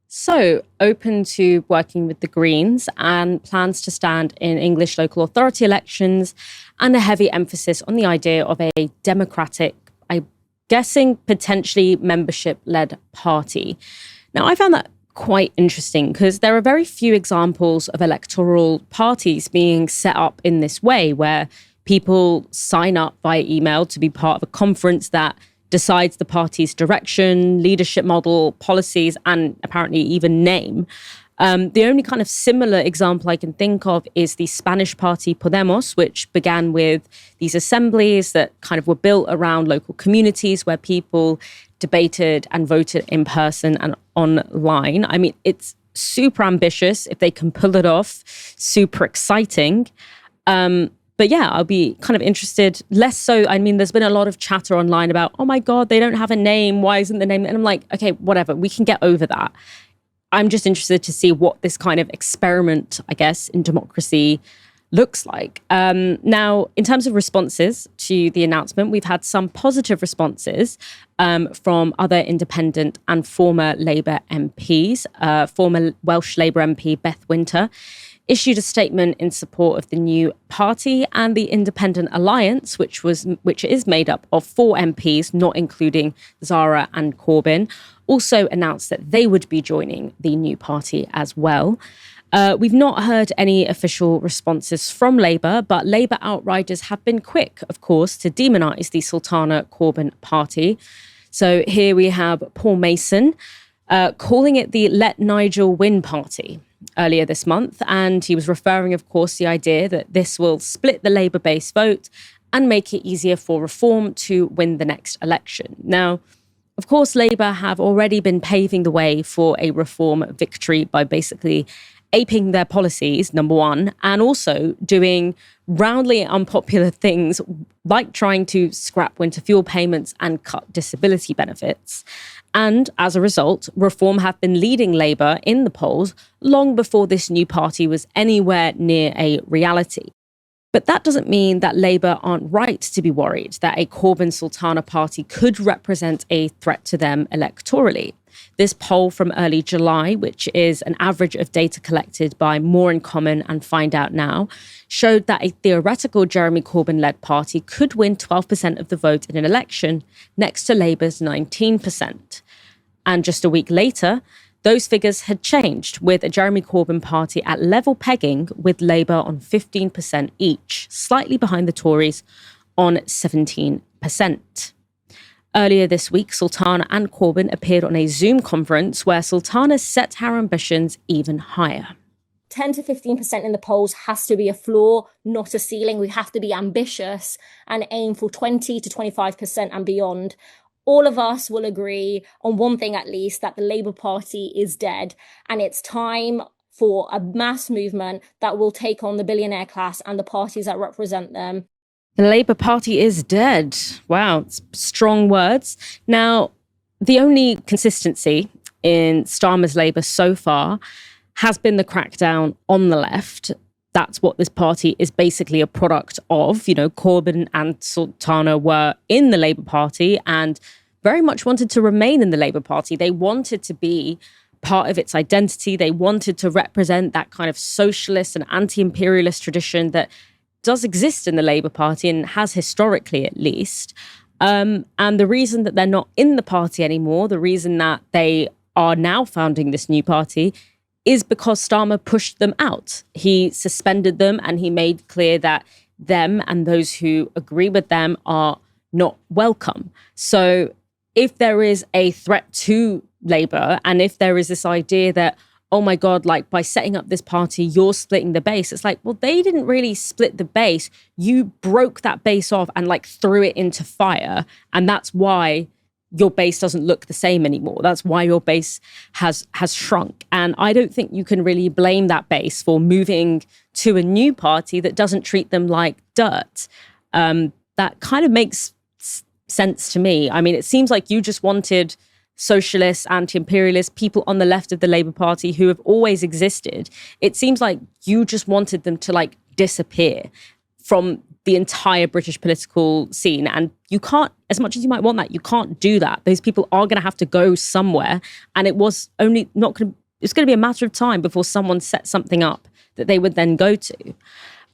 Speaker 1: So, open to working with the Greens and plans to stand in English local authority elections, and a heavy emphasis on the idea of a democratic, I'm guessing potentially membership-led party. Now, I found that quite interesting because there are very few examples of electoral parties being set up in this way, where people sign up via email to be part of a conference that decides the party's direction, leadership model, policies, and apparently even name. The only kind of similar example I can think of is the Spanish party Podemos, which began with these assemblies that kind of were built around local communities where people debated and voted in person and online. I mean, it's super ambitious if they can pull it off, super exciting. But yeah, I'll be kind of interested, less so, I mean, there's been a lot of chatter online about, oh my God, they don't have a name, why isn't the name? And I'm like, okay, whatever, we can get over that. I'm just interested to see what this kind of experiment, I guess, in democracy looks like. Now, in terms of responses to the announcement, we've had some positive responses from other independent and former Labour MPs. Former Welsh Labour MP Beth Winter issued a statement in support of the new party, and the Independent Alliance, which is made up of 4 MPs, not including Zara and Corbyn, also announced that they would be joining the new party as well. We've not heard any official responses from Labour, but Labour outriders have been quick, of course, to demonise the Sultana-Corbyn party. So here we have Paul Mason calling it the Let Nigel Win party earlier this month. And he was referring, of course, the idea that this will split the Labour base vote and make it easier for Reform to win the next election. Now, Of course, Labour have already been paving the way for a reform victory by basically aping their policies, number one, and also doing roundly unpopular things like trying to scrap winter fuel payments and cut disability benefits. And as a result, Reform have been leading Labour in the polls long before this new party was anywhere near a reality. But that doesn't mean that Labour aren't right to be worried that a Corbyn Sultana party could represent a threat to them electorally. This poll from early July, which is an average of data collected by More in Common and Find Out Now, showed that a theoretical Jeremy Corbyn-led party could win 12% of the vote in an election, next to Labour's 19%. And just a week later, those figures had changed, with a Jeremy Corbyn party at level pegging with Labour on 15% each, slightly behind the Tories on 17%. Earlier this week, Sultana and Corbyn appeared on a Zoom conference where Sultana set her ambitions even higher.
Speaker 7: 10 to 15% in the polls has to be a floor, not a ceiling. We have to be ambitious and aim for 20 to 25% and beyond. All of us will agree on one thing at least, that the Labour Party is dead, and it's time for a mass movement that will take on the billionaire class and the parties that represent them.
Speaker 1: The Labour Party is dead. Wow, it's strong words. Now, the only consistency in Starmer's Labour so far has been the crackdown on the left. That's what this party is basically a product of. You know, Corbyn and Sultana were in the Labour Party and very much wanted to remain in the Labour Party. They wanted to be part of its identity. They wanted to represent that kind of socialist and anti-imperialist tradition that does exist in the Labour Party and has historically at least. And the reason that they're not in the party anymore, the reason that they are now founding this new party, is because Starmer pushed them out. He suspended them and he made clear that them and those who agree with them are not welcome. So if there is a threat to Labour, and if there is this idea that, oh my God, like by setting up this party, you're splitting the base. It's like, well, they didn't really split the base. You broke that base off and like threw it into fire. And that's why your base doesn't look the same anymore. That's why your base has shrunk. And I don't think you can really blame that base for moving to a new party that doesn't treat them like dirt. That kind of makes sense to me. I mean, it seems like you just wanted socialists, anti-imperialists, people on the left of the Labour Party who have always existed. It seems like you just wanted them to like disappear from the entire British political scene. And you can't, as much as you might want that, you can't do that. Those people are going to have to go somewhere. And it was only not going to, it's going to be a matter of time before someone sets something up that they would then go to.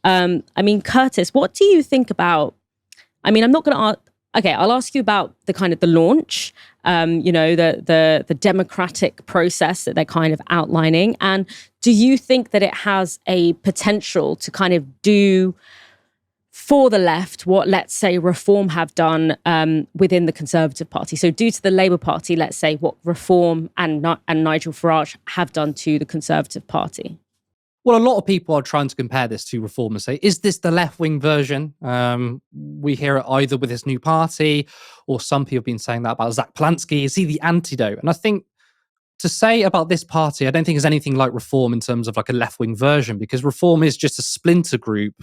Speaker 1: I mean, Curtis, what do you think about, I mean, I'm not going to okay, I'll ask you about the kind of the launch, you know, the democratic process that they're kind of outlining. And do you think that it has a potential to kind of do for the left what, let's say, Reform have done within the Conservative Party? So due to the Labour Party, let's say, what Reform and Nigel Farage have done to the Conservative Party?
Speaker 2: Well, a lot of people are trying to compare this to Reform and say, is this the left-wing version? We hear it either with this new party, or some people have been saying that about Zach Polansky. Is he the antidote? And I think to say about this party, I don't think it's anything like Reform in terms of like a left-wing version, because Reform is just a splinter group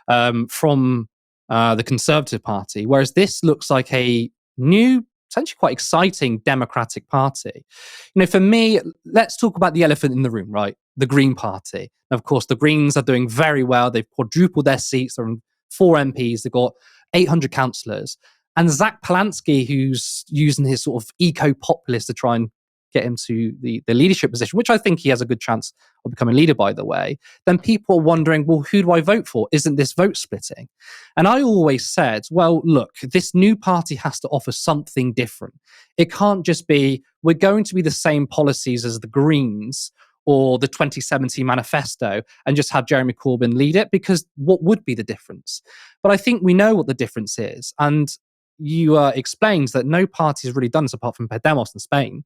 Speaker 2: from the Conservative Party, whereas this looks like a new, essentially quite exciting democratic party. You know, for me, let's talk about the elephant in the room, right? The Green Party. And of course, the Greens are doing very well. They've quadrupled their seats. They're on 4 MPs. They've got 800 councillors. And Zach Polansky, who's using his sort of eco-populist to try and get him to the leadership position, which I think he has a good chance of becoming leader, by the way, then people are wondering, well, who do I vote for? Isn't this vote splitting? And I always said, well, look, this new party has to offer something different. It can't just be, we're going to be the same policies as the Greens or the 2017 manifesto and just have Jeremy Corbyn lead it, because what would be the difference? But I think we know what the difference is. And you explained that no party has really done this apart from Podemos in Spain,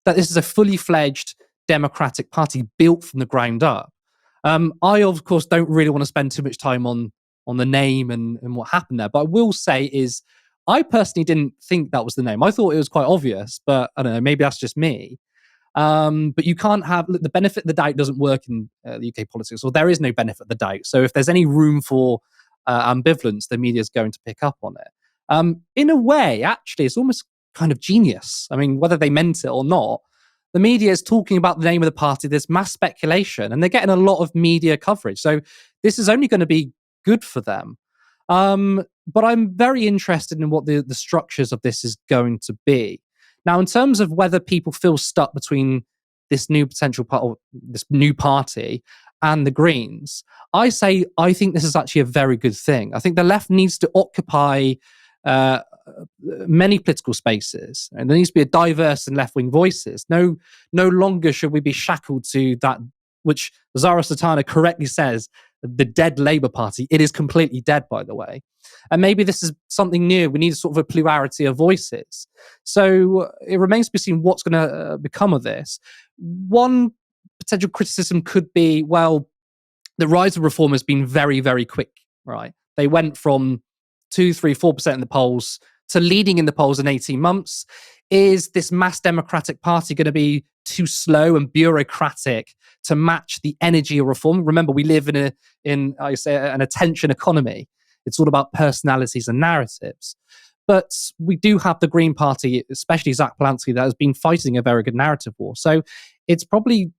Speaker 2: that this is a fully fledged democratic party built from the ground up. I, of course, don't really want to spend too much time on the name and what happened there. But I will say is, I personally didn't think that was the name. I thought it was quite obvious, but I don't know, maybe that's just me. But you can't have the benefit of the doubt doesn't work in the UK politics, or there is no benefit of the doubt. So if there's any room for ambivalence, the media is going to pick up on it. In a way, actually, it's almost kind of genius. I mean, whether they meant it or not, the media is talking about the name of the party. There's mass speculation, and they're getting a lot of media coverage. So this is only going to be good for them. But I'm very interested in what the structures of this is going to be. Now, in terms of whether people feel stuck between this new potential part or this new party and the Greens, I think this is actually a very good thing. I think the left needs to occupy many political spaces, and there needs to be a diverse and left-wing voices. No longer should we be shackled to that, which Zarah Sultana correctly says, the dead Labour Party. It is completely dead, by the way. And maybe this is something new. We need sort of a plurality of voices. So it remains to be seen what's going to become of this. One potential criticism could be, well, the rise of Reform has been very, very quick, right? They went from 2, 3, 4% in the polls to leading in the polls in 18 months. Is this mass democratic party going to be too slow and bureaucratic to match the energy of Reform? Remember, we live in an attention economy. It's all about personalities and narratives. But we do have the Green Party, especially Zach Polanski, that has been fighting a very good narrative war. So it's probably,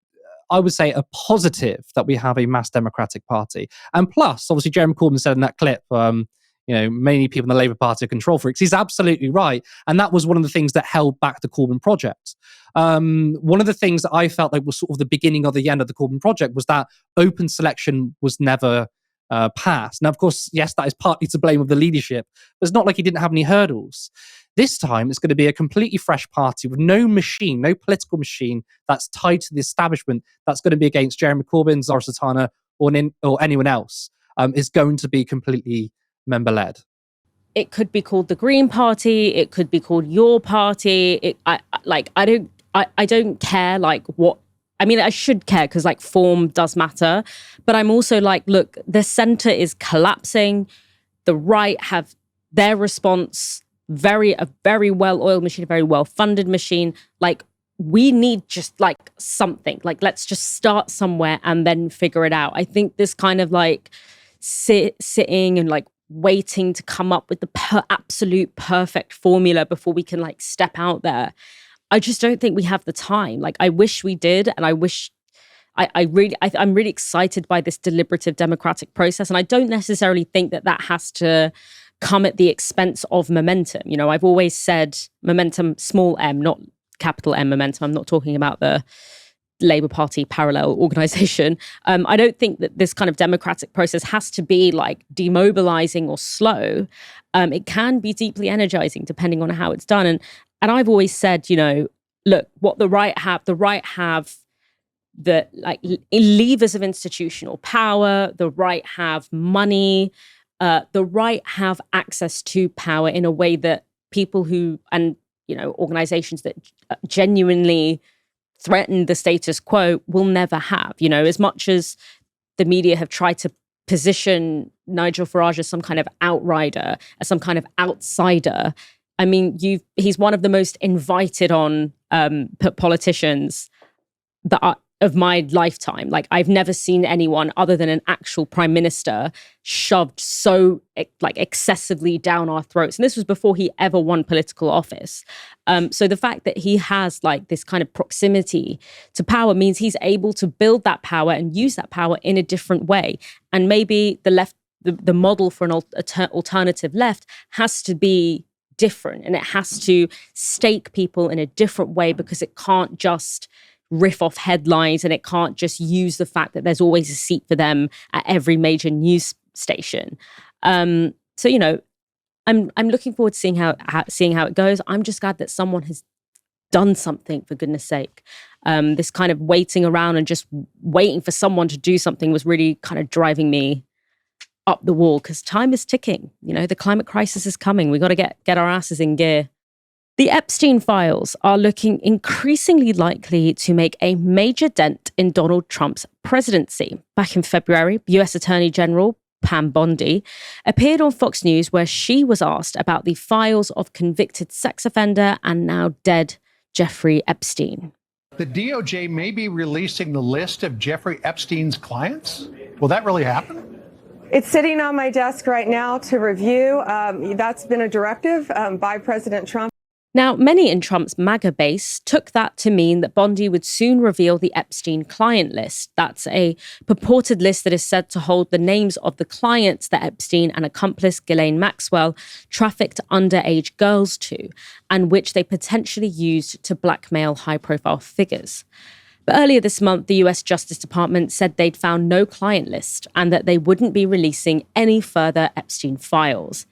Speaker 2: I would say, a positive that we have a mass democratic party. And plus, obviously, Jeremy Corbyn said in that clip, many people in the Labour Party are control freaks. He's absolutely right. And that was one of the things that held back the Corbyn project. One of the things that I felt like was sort of the beginning of the end of the Corbyn project was that open selection was never passed. Now, of course, yes, that is partly to blame of the leadership, but it's not like he didn't have any hurdles. This time, it's going to be a completely fresh party with no political machine that's tied to the establishment that's going to be against Jeremy Corbyn, Zarah Sultana, or anyone else. Is going to be completely member-led.
Speaker 1: It could be called the Green Party. It could be called your party. I don't care what. I mean, I should care because form does matter. But I'm also look, the centre is collapsing. The right have their response, a very well-oiled machine, a very well-funded machine. We need just something. Let's just start somewhere and then figure it out. I think this kind of sitting and waiting to come up with the absolute perfect formula before we can step out there. I just don't think we have the time. I wish we did, and I wish I'm really excited by this deliberative democratic process, and I don't necessarily think that has to come at the expense of momentum. I've always said momentum, small m, not capital M momentum. I'm not talking about the Labour Party parallel organisation. I don't think that this kind of democratic process has to be demobilising or slow. It can be deeply energising depending on how it's done. And I've always said, look, what the right have the levers of institutional power, the right have money, the right have access to power in a way that people who, and organisations that genuinely threaten the status quo will never have. As much as the media have tried to position Nigel Farage as some kind of outrider, as some kind of outsider, I mean, he's one of the most invited on politicians of my lifetime. I've never seen anyone other than an actual prime minister shoved so excessively down our throats. And this was before he ever won political office. So the fact that he has this kind of proximity to power means he's able to build that power and use that power in a different way. And maybe the left, the model for an alternative left has to be different, and it has to stake people in a different way, because it can't just riff off headlines, and it can't just use the fact that there's always a seat for them at every major news station. I'm looking forward to seeing how it goes. I'm just glad that someone has done something, for goodness sake. This kind of waiting around and just waiting for someone to do something was really kind of driving me up the wall, because time is ticking. The climate crisis is coming. We got to get our asses in gear. The Epstein files are looking increasingly likely to make a major dent in Donald Trump's presidency. Back in February, US Attorney General Pam Bondi, appeared on Fox News where she was asked about the files of convicted sex offender and now dead Jeffrey Epstein.
Speaker 8: The DOJ may be releasing the list of Jeffrey Epstein's clients? Will that really happen?
Speaker 9: It's sitting on my desk right now to review. That's been a directive by President Trump.
Speaker 1: Now, many in Trump's MAGA base took that to mean that Bondi would soon reveal the Epstein client list. That's a purported list that is said to hold the names of the clients that Epstein and accomplice Ghislaine Maxwell trafficked underage girls to, and which they potentially used to blackmail high-profile figures. But earlier this month, the US Justice Department said they'd found no client list and that they wouldn't be releasing any further Epstein files.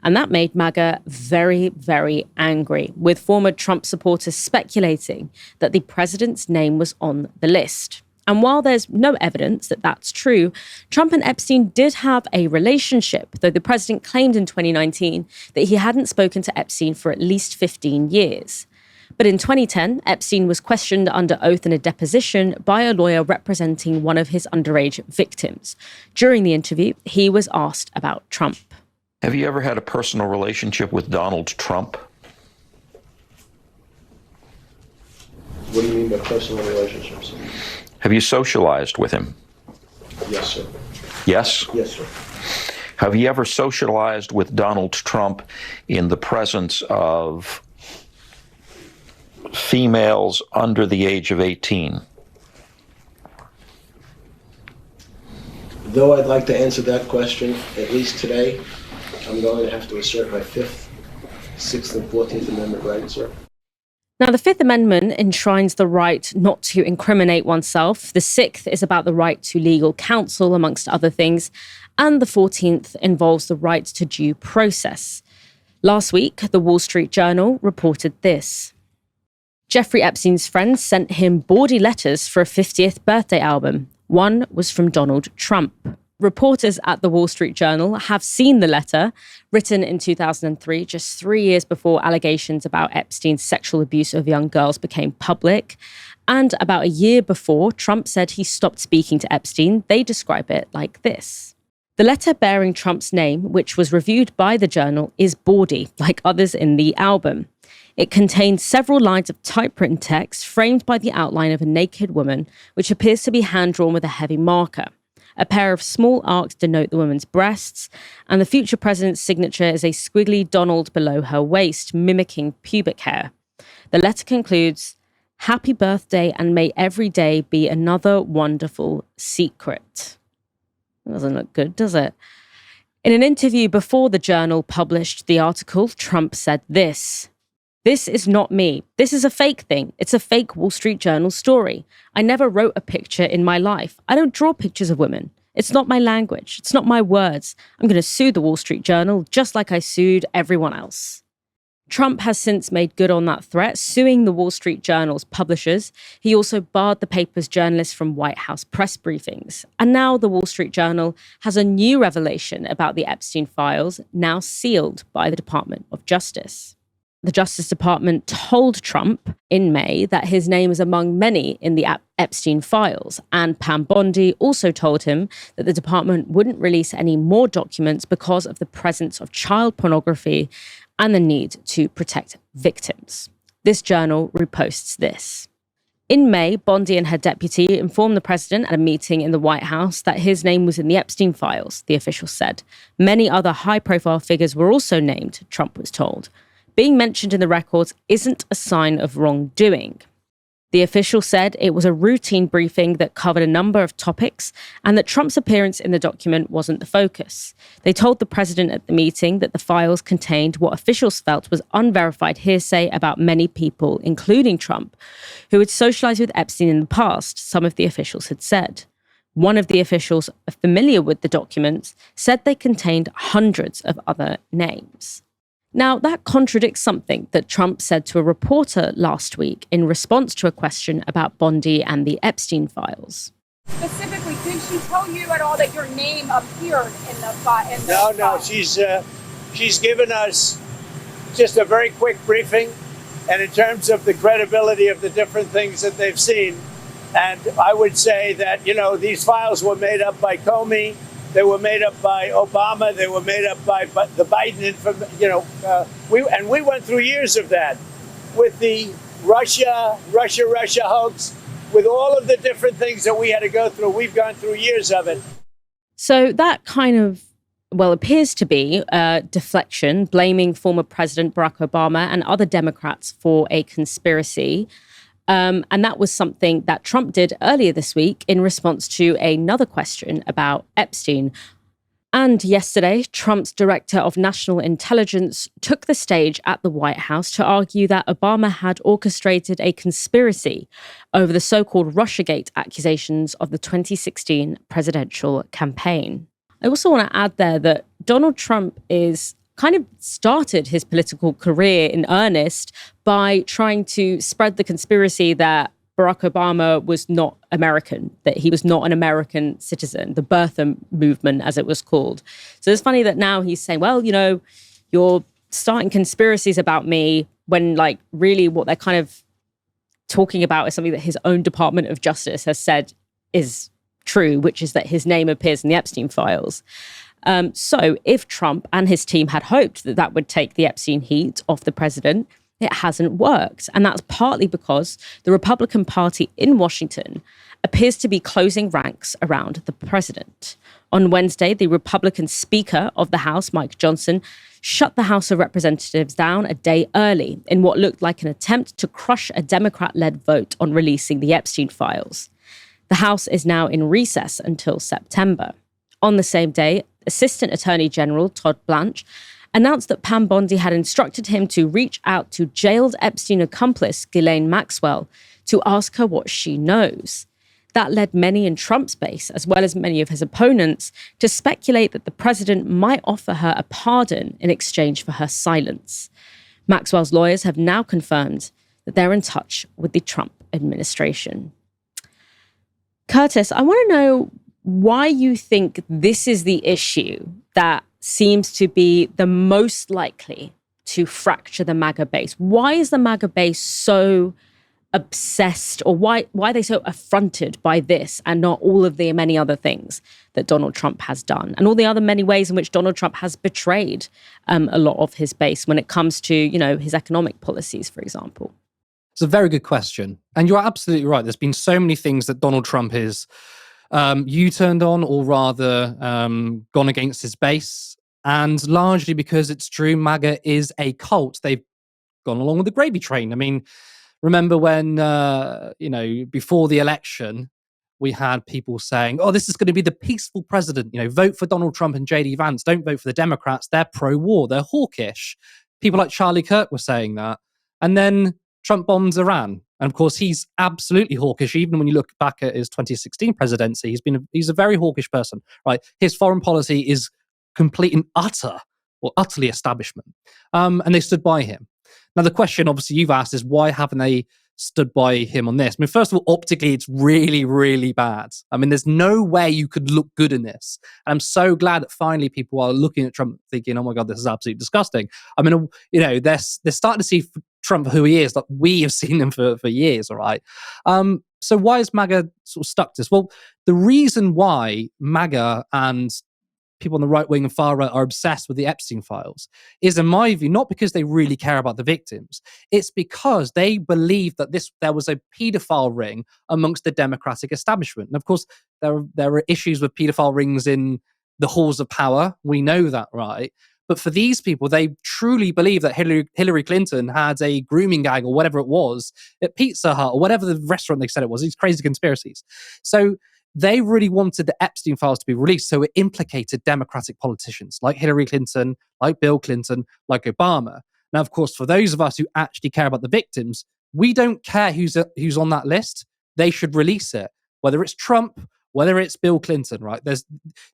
Speaker 1: And that made MAGA very, very angry, with former Trump supporters speculating that the president's name was on the list. And while there's no evidence that that's true, Trump and Epstein did have a relationship, though the president claimed in 2019 that he hadn't spoken to Epstein for at least 15 years. But in 2010, Epstein was questioned under oath in a deposition by a lawyer representing one of his underage victims. During the interview, he was asked about Trump.
Speaker 10: Have you ever had a personal relationship with Donald Trump?
Speaker 11: What do you mean by personal relationships?
Speaker 10: Have you socialized with him?
Speaker 11: Yes, sir.
Speaker 10: Yes?
Speaker 11: Yes, sir.
Speaker 10: Have you ever socialized with Donald Trump in the presence of females under the age of 18?
Speaker 11: Though I'd like to answer that question, at least today, I'm going to have to assert my 5th, 6th, and 14th Amendment rights, sir.
Speaker 1: Now, the Fifth Amendment enshrines the right not to incriminate oneself. The 6th is about the right to legal counsel, amongst other things. And the 14th involves the right to due process. Last week, the Wall Street Journal reported this. Jeffrey Epstein's friends sent him bawdy letters for a 50th birthday album. One was from Donald Trump. Reporters at the Wall Street Journal have seen the letter, written in 2003, just 3 years before allegations about Epstein's sexual abuse of young girls became public. And about a year before Trump said he stopped speaking to Epstein, they describe it like this. The letter bearing Trump's name, which was reviewed by the Journal, is bawdy, like others in the album. It contains several lines of typewritten text framed by the outline of a naked woman, which appears to be hand-drawn with a heavy marker. A pair of small arcs denote the woman's breasts, and the future president's signature is a squiggly Donald below her waist, mimicking pubic hair. The letter concludes, "Happy birthday, and may every day be another wonderful secret." Doesn't look good, does it? In an interview before the Journal published the article, Trump said this. "This is not me. This is a fake thing. It's a fake Wall Street Journal story. I never wrote a picture in my life. I don't draw pictures of women. It's not my language. It's not my words. I'm going to sue the Wall Street Journal just like I sued everyone else." Trump has since made good on that threat, suing the Wall Street Journal's publishers. He also barred the paper's journalists from White House press briefings. And now the Wall Street Journal has a new revelation about the Epstein files, now sealed by the Department of Justice. The Justice Department told Trump in May that his name is among many in the Epstein files, and Pam Bondi also told him that the department wouldn't release any more documents because of the presence of child pornography and the need to protect victims. This journal reposts this. In May, Bondi and her deputy informed the president at a meeting in the White House that his name was in the Epstein files, the official said. Many other high-profile figures were also named, Trump was told. Being mentioned in the records isn't a sign of wrongdoing. The official said it was a routine briefing that covered a number of topics and that Trump's appearance in the document wasn't the focus. They told the president at the meeting that the files contained what officials felt was unverified hearsay about many people, including Trump, who had socialized with Epstein in the past, some of the officials had said. One of the officials familiar with the documents said they contained hundreds of other names. Now, that contradicts something that Trump said to a reporter last week in response to a question about Bondi and the Epstein files.
Speaker 12: Specifically, did she tell you at all that your name appeared in the
Speaker 13: No, she's given us just a very quick briefing, and in terms of the credibility of the different things that they've seen. And I would say that, these files were made up by Comey They were made up by Obama. They were made up by the Biden. We went through years of that with the Russia hoax, with all of the different things that we had to go through. We've gone through years of it.
Speaker 1: So that kind of, appears to be deflection, blaming former President Barack Obama and other Democrats for a conspiracy. And that was something that Trump did earlier this week in response to another question about Epstein. And yesterday, Trump's director of national intelligence took the stage at the White House to argue that Obama had orchestrated a conspiracy over the so-called Russiagate accusations of the 2016 presidential campaign. I also want to add there that Donald Trump is kind of started his political career in earnest by trying to spread the conspiracy that Barack Obama was not American, that he was not an American citizen, the birther movement, as it was called. So it's funny that now he's saying, well, you're starting conspiracies about me, when really what they're kind of talking about is something that his own Department of Justice has said is true, which is that his name appears in the Epstein files. So if Trump and his team had hoped that that would take the Epstein heat off the president, it hasn't worked. And that's partly because the Republican Party in Washington appears to be closing ranks around the president. On Wednesday, the Republican Speaker of the House, Mike Johnson, shut the House of Representatives down a day early in what looked like an attempt to crush a Democrat-led vote on releasing the Epstein files. The House is now in recess until September. On the same day, Assistant Attorney General Todd Blanche announced that Pam Bondi had instructed him to reach out to jailed Epstein accomplice Ghislaine Maxwell to ask her what she knows. That led many in Trump's base, as well as many of his opponents, to speculate that the president might offer her a pardon in exchange for her silence. Maxwell's lawyers have now confirmed that they're in touch with the Trump administration. Curtis, I want to know why you think this is the issue that seems to be the most likely to fracture the MAGA base. Why is the MAGA base so obsessed, or why are they so affronted by this and not all of the many other things that Donald Trump has done, and all the other many ways in which Donald Trump has betrayed a lot of his base when it comes to, his economic policies, for example?
Speaker 2: It's a very good question. And you're absolutely right. There's been so many things that Donald Trump is U-turned on, or rather gone against his base. And largely because it's true, MAGA is a cult. They've gone along with the gravy train. I mean, remember when, before the election, we had people saying, oh, this is going to be the peaceful president. Vote for Donald Trump and J.D. Vance. Don't vote for the Democrats. They're pro-war. They're hawkish. People like Charlie Kirk were saying that. And then Trump bombs Iran. And of course, he's absolutely hawkish. Even when you look back at his 2016 presidency, he's a very hawkish person, right? His foreign policy is complete and utterly establishment. And they stood by him. Now, the question obviously you've asked is, why haven't they stood by him on this? I mean, first of all, optically, it's really, really bad. I mean, there's no way you could look good in this. And I'm so glad that finally people are looking at Trump thinking, oh my God, this is absolutely disgusting. I mean, they're starting to see Trump for who he is. Like, we have seen him for years, all right? So why is MAGA sort of stuck to this? Well, the reason why MAGA and people on the right wing and far right are obsessed with the Epstein files is, in my view, not because they really care about the victims. It's because they believe that there was a paedophile ring amongst the Democratic establishment. And of course, there are issues with paedophile rings in the halls of power. We know that, right? But for these people, they truly believe that Hillary Clinton had a grooming gag or whatever it was at Pizza Hut or whatever the restaurant they said it was. These crazy conspiracies. So they really wanted the Epstein files to be released, so it implicated Democratic politicians like Hillary Clinton, like Bill Clinton, like Obama. Now, of course, for those of us who actually care about the victims, we don't care who's on that list. They should release it, whether it's Trump, whether it's Bill Clinton, right? There's,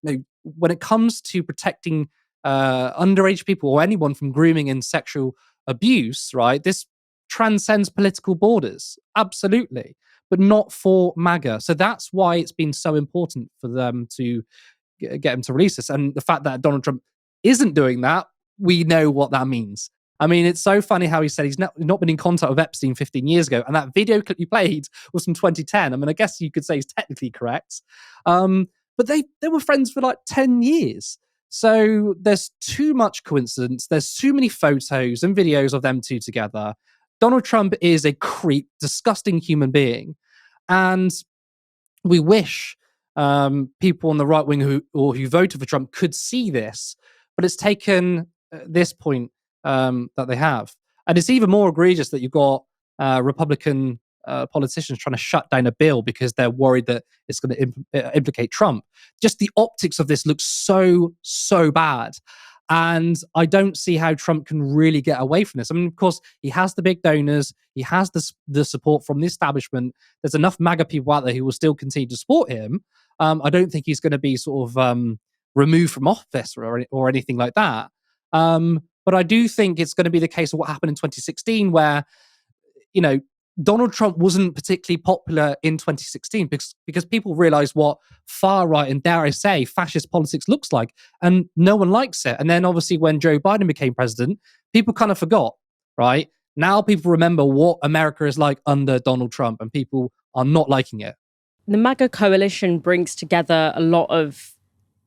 Speaker 2: when it comes to protecting underage people or anyone from grooming and sexual abuse, right? This transcends political borders, absolutely. But not for MAGA. So that's why it's been so important for them to get him to release this. And the fact that Donald Trump isn't doing that, we know what that means. I mean, it's so funny how he said he's not been in contact with Epstein 15 years ago. And that video clip you played was from 2010. I mean, I guess you could say he's technically correct. but they were friends for like 10 years. So there's too much coincidence. There's too many photos and videos of them two together. Donald Trump is a creep, disgusting human being. And we wish people on the right wing who voted for Trump could see this, but it's taken this point that they have. And it's even more egregious that you've got Republican politicians trying to shut down a bill because they're worried that it's going to implicate Trump. Just the optics of this looks so bad. And I don't see how Trump can really get away from this. I mean, of course, he has the big donors. He has the support from the establishment. There's enough MAGA people out there who will still continue to support him. I don't think he's going to be sort of removed from office or anything like that. But I do think it's going to be the case of what happened in 2016, where, you know, Donald Trump wasn't particularly popular in 2016 because people realized what far right and, dare I say, fascist politics looks like, and no one likes it. And then obviously when Joe Biden became president, people kind of forgot, right? Now people remember what America is like under Donald Trump, and people are not liking it.
Speaker 1: The MAGA coalition brings together a lot of,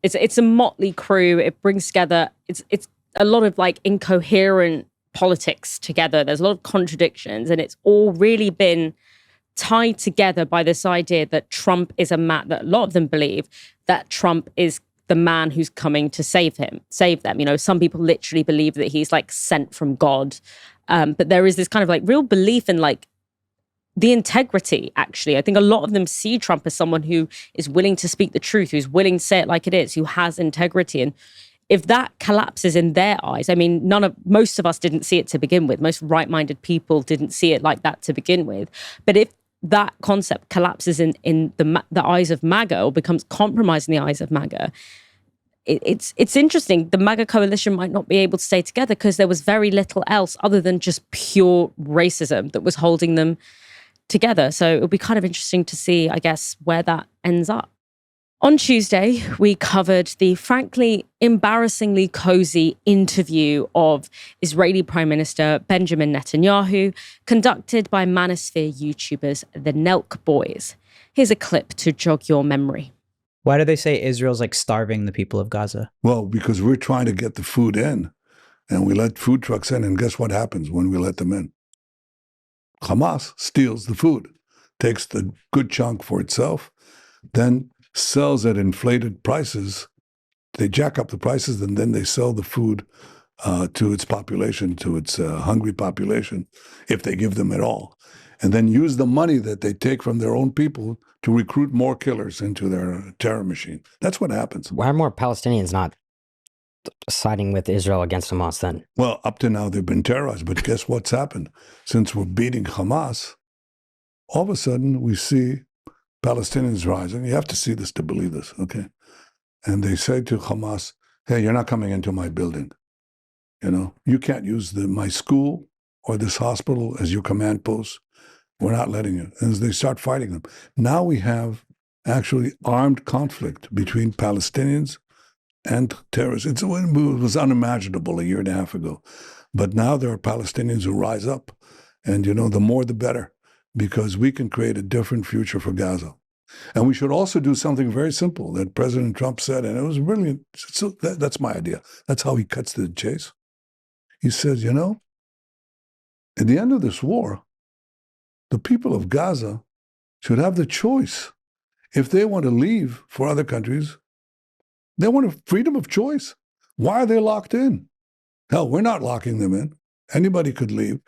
Speaker 1: it's a motley crew. It brings together, it's a lot of like incoherent politics together. There's a lot of contradictions, and it's all really been tied together by this idea that Trump is that a lot of them believe that Trump is the man who's coming to save them. You know, some people literally believe that he's like sent from God. But there is this kind of like real belief in like the integrity, actually. I think a lot of them see Trump as someone who is willing to speak the truth, who's willing to say it like it is, who has integrity. And if that collapses in their eyes, I mean, most of us didn't see it to begin with. Most right-minded people didn't see it like that to begin with. But if that concept collapses in the eyes of MAGA, or becomes compromised in the eyes of MAGA, it's interesting. The MAGA coalition might not be able to stay together because there was very little else other than just pure racism that was holding them together. So it'll be kind of interesting to see, I guess, where that ends up. On Tuesday, we covered the frankly embarrassingly cozy interview of Israeli Prime Minister Benjamin Netanyahu, conducted by Manosphere YouTubers, the Nelk Boys. Here's a clip to jog your memory.
Speaker 14: Why do they say Israel's like starving the people of Gaza?
Speaker 15: Well, because we're trying to get the food in, and we let food trucks in, and guess what happens when we let them in? Hamas steals the food, takes the good chunk for itself, then sells at inflated prices. They jack up the prices, and then they sell the food to its population, to its hungry population, if they give them at all, and then use the money that they take from their own people to recruit more killers into their terror machine. That's what happens.
Speaker 16: Why are more Palestinians not siding with Israel against Hamas then?
Speaker 15: Well, up to now, they've been terrorized, but guess what's happened? Since we're beating Hamas, all of a sudden we see Palestinians rising. You have to see this to believe this, okay? And they say to Hamas, hey, you're not coming into my building. You know, you can't use my school or this hospital as your command post. We're not letting you. And they start fighting them. Now we have actually armed conflict between Palestinians and terrorists. It was unimaginable a year and a half ago. But now there are Palestinians who rise up. And, you know, the more the better, because we can create a different future for Gaza. And we should also do something very simple that President Trump said, and it was brilliant. So that's my idea. That's how he cuts to the chase. He says, you know, at the end of this war, the people of Gaza should have the choice. If they want to leave for other countries, they want a freedom of choice. Why are they locked in? Hell, we're not locking them in. Anybody could leave,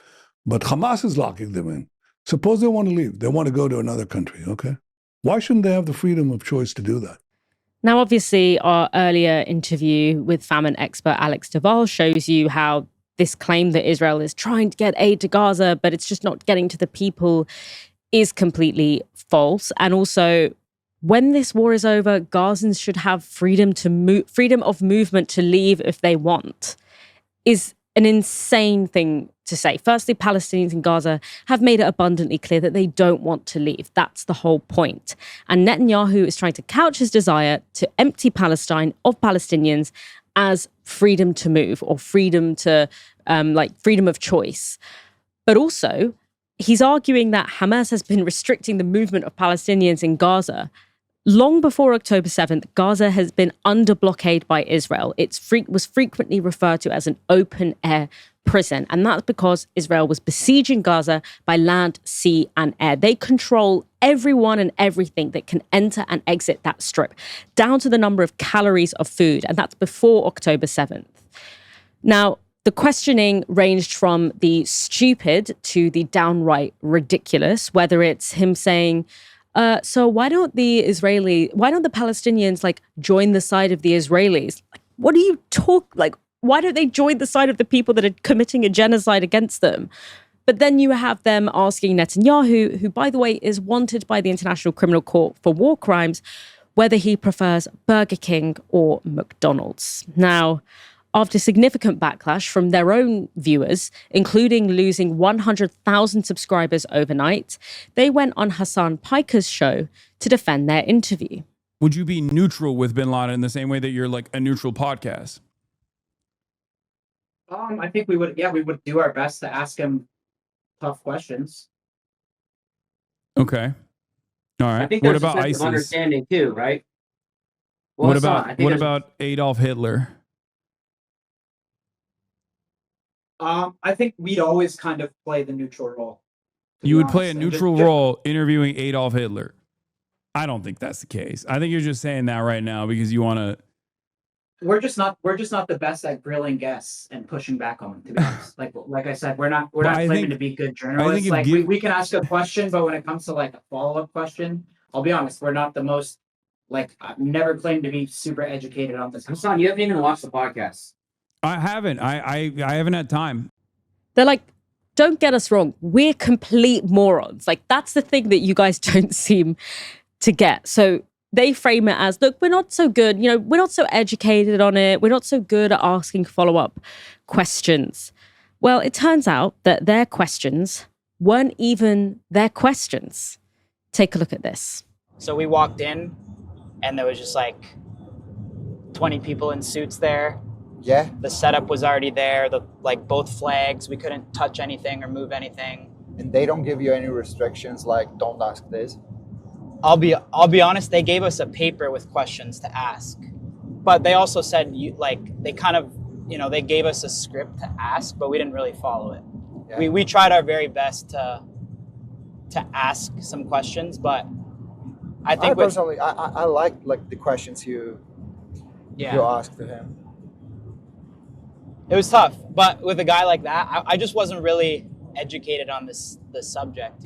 Speaker 15: but Hamas is locking them in. Suppose they want to leave. They want to go to another country, okay? Why shouldn't they have the freedom of choice to do that?
Speaker 1: Now, obviously, our earlier interview with famine expert Alex de Waal shows you how this claim that Israel is trying to get aid to Gaza, but it's just not getting to the people, is completely false. And also, when this war is over, Gazans should have freedom of movement to leave if they want, is an insane thing to say. Firstly, Palestinians in Gaza have made it abundantly clear that they don't want to leave. That's the whole point. And Netanyahu is trying to couch his desire to empty Palestine of Palestinians as freedom to move, or freedom to, freedom of choice. But also, he's arguing that Hamas has been restricting the movement of Palestinians in Gaza. Long before October 7th, Gaza has been under blockade by Israel. It was frequently referred to as an open-air prison, and that's because Israel was besieging Gaza by land, sea, and air. They control everyone and everything that can enter and exit that strip, down to the number of calories of food, and that's before October 7th. Now, the questioning ranged from the stupid to the downright ridiculous, whether it's him saying, so why don't the Palestinians like join the side of the Israelis? Like, what do you talk like? Why don't they join the side of the people that are committing a genocide against them? But then you have them asking Netanyahu, who, by the way, is wanted by the International Criminal Court for war crimes, whether he prefers Burger King or McDonald's. Now, after significant backlash from their own viewers, including losing 100,000 subscribers overnight, they went on Hassan Piker's show to defend their interview.
Speaker 17: Would you be neutral with bin Laden in the same way that you're like a neutral podcast?
Speaker 18: I think we would do our best to ask him tough questions.
Speaker 17: Okay. All right.
Speaker 18: I think
Speaker 17: What
Speaker 18: there's
Speaker 17: about
Speaker 18: a sense
Speaker 17: ISIS?
Speaker 18: of understanding too, right? Well,
Speaker 17: What
Speaker 18: Hassan, I think
Speaker 17: what
Speaker 18: there's-
Speaker 17: about Adolf Hitler?
Speaker 18: I think we'd always kind of play the neutral role.
Speaker 17: You would play a
Speaker 18: honest, and
Speaker 17: neutral
Speaker 18: just-
Speaker 17: role interviewing Adolf Hitler. I don't think that's the case. I think you're just saying that right now because you want to.
Speaker 18: We're just not the best at grilling guests and pushing back on them, to be honest. Like I said, we're not
Speaker 17: But I
Speaker 18: claiming
Speaker 17: think-
Speaker 18: to be good
Speaker 17: I
Speaker 18: journalists.
Speaker 17: think if
Speaker 18: Like
Speaker 17: you-
Speaker 18: we can ask a question, but when it comes to like a follow-up question, I'll be honest, we're not the most like I've never claimed to be super educated on this. Hassan, you haven't even watched the podcast.
Speaker 17: I haven't. I haven't had time.
Speaker 1: They're like, don't get us wrong, we're complete morons. Like, that's the thing that you guys don't seem to get. So they frame it as, look, we're not so good, we're not so educated on it. We're not so good at asking follow-up questions. Well, it turns out that their questions weren't even their questions. Take a look at this.
Speaker 19: So we walked in and there was just like 20 people in suits there.
Speaker 20: Yeah.
Speaker 19: The setup was already there, both flags, we couldn't touch anything or move anything.
Speaker 20: And they don't give you any restrictions like don't ask this.
Speaker 19: I'll be honest, they gave us a paper with questions to ask. But they also said they gave us a script to ask, but we didn't really follow it.
Speaker 20: Yeah.
Speaker 19: We tried our very best to ask some questions, but I think
Speaker 20: personally I like the questions you asked to him.
Speaker 19: It was tough, but with a guy like that, I just wasn't really educated on this subject,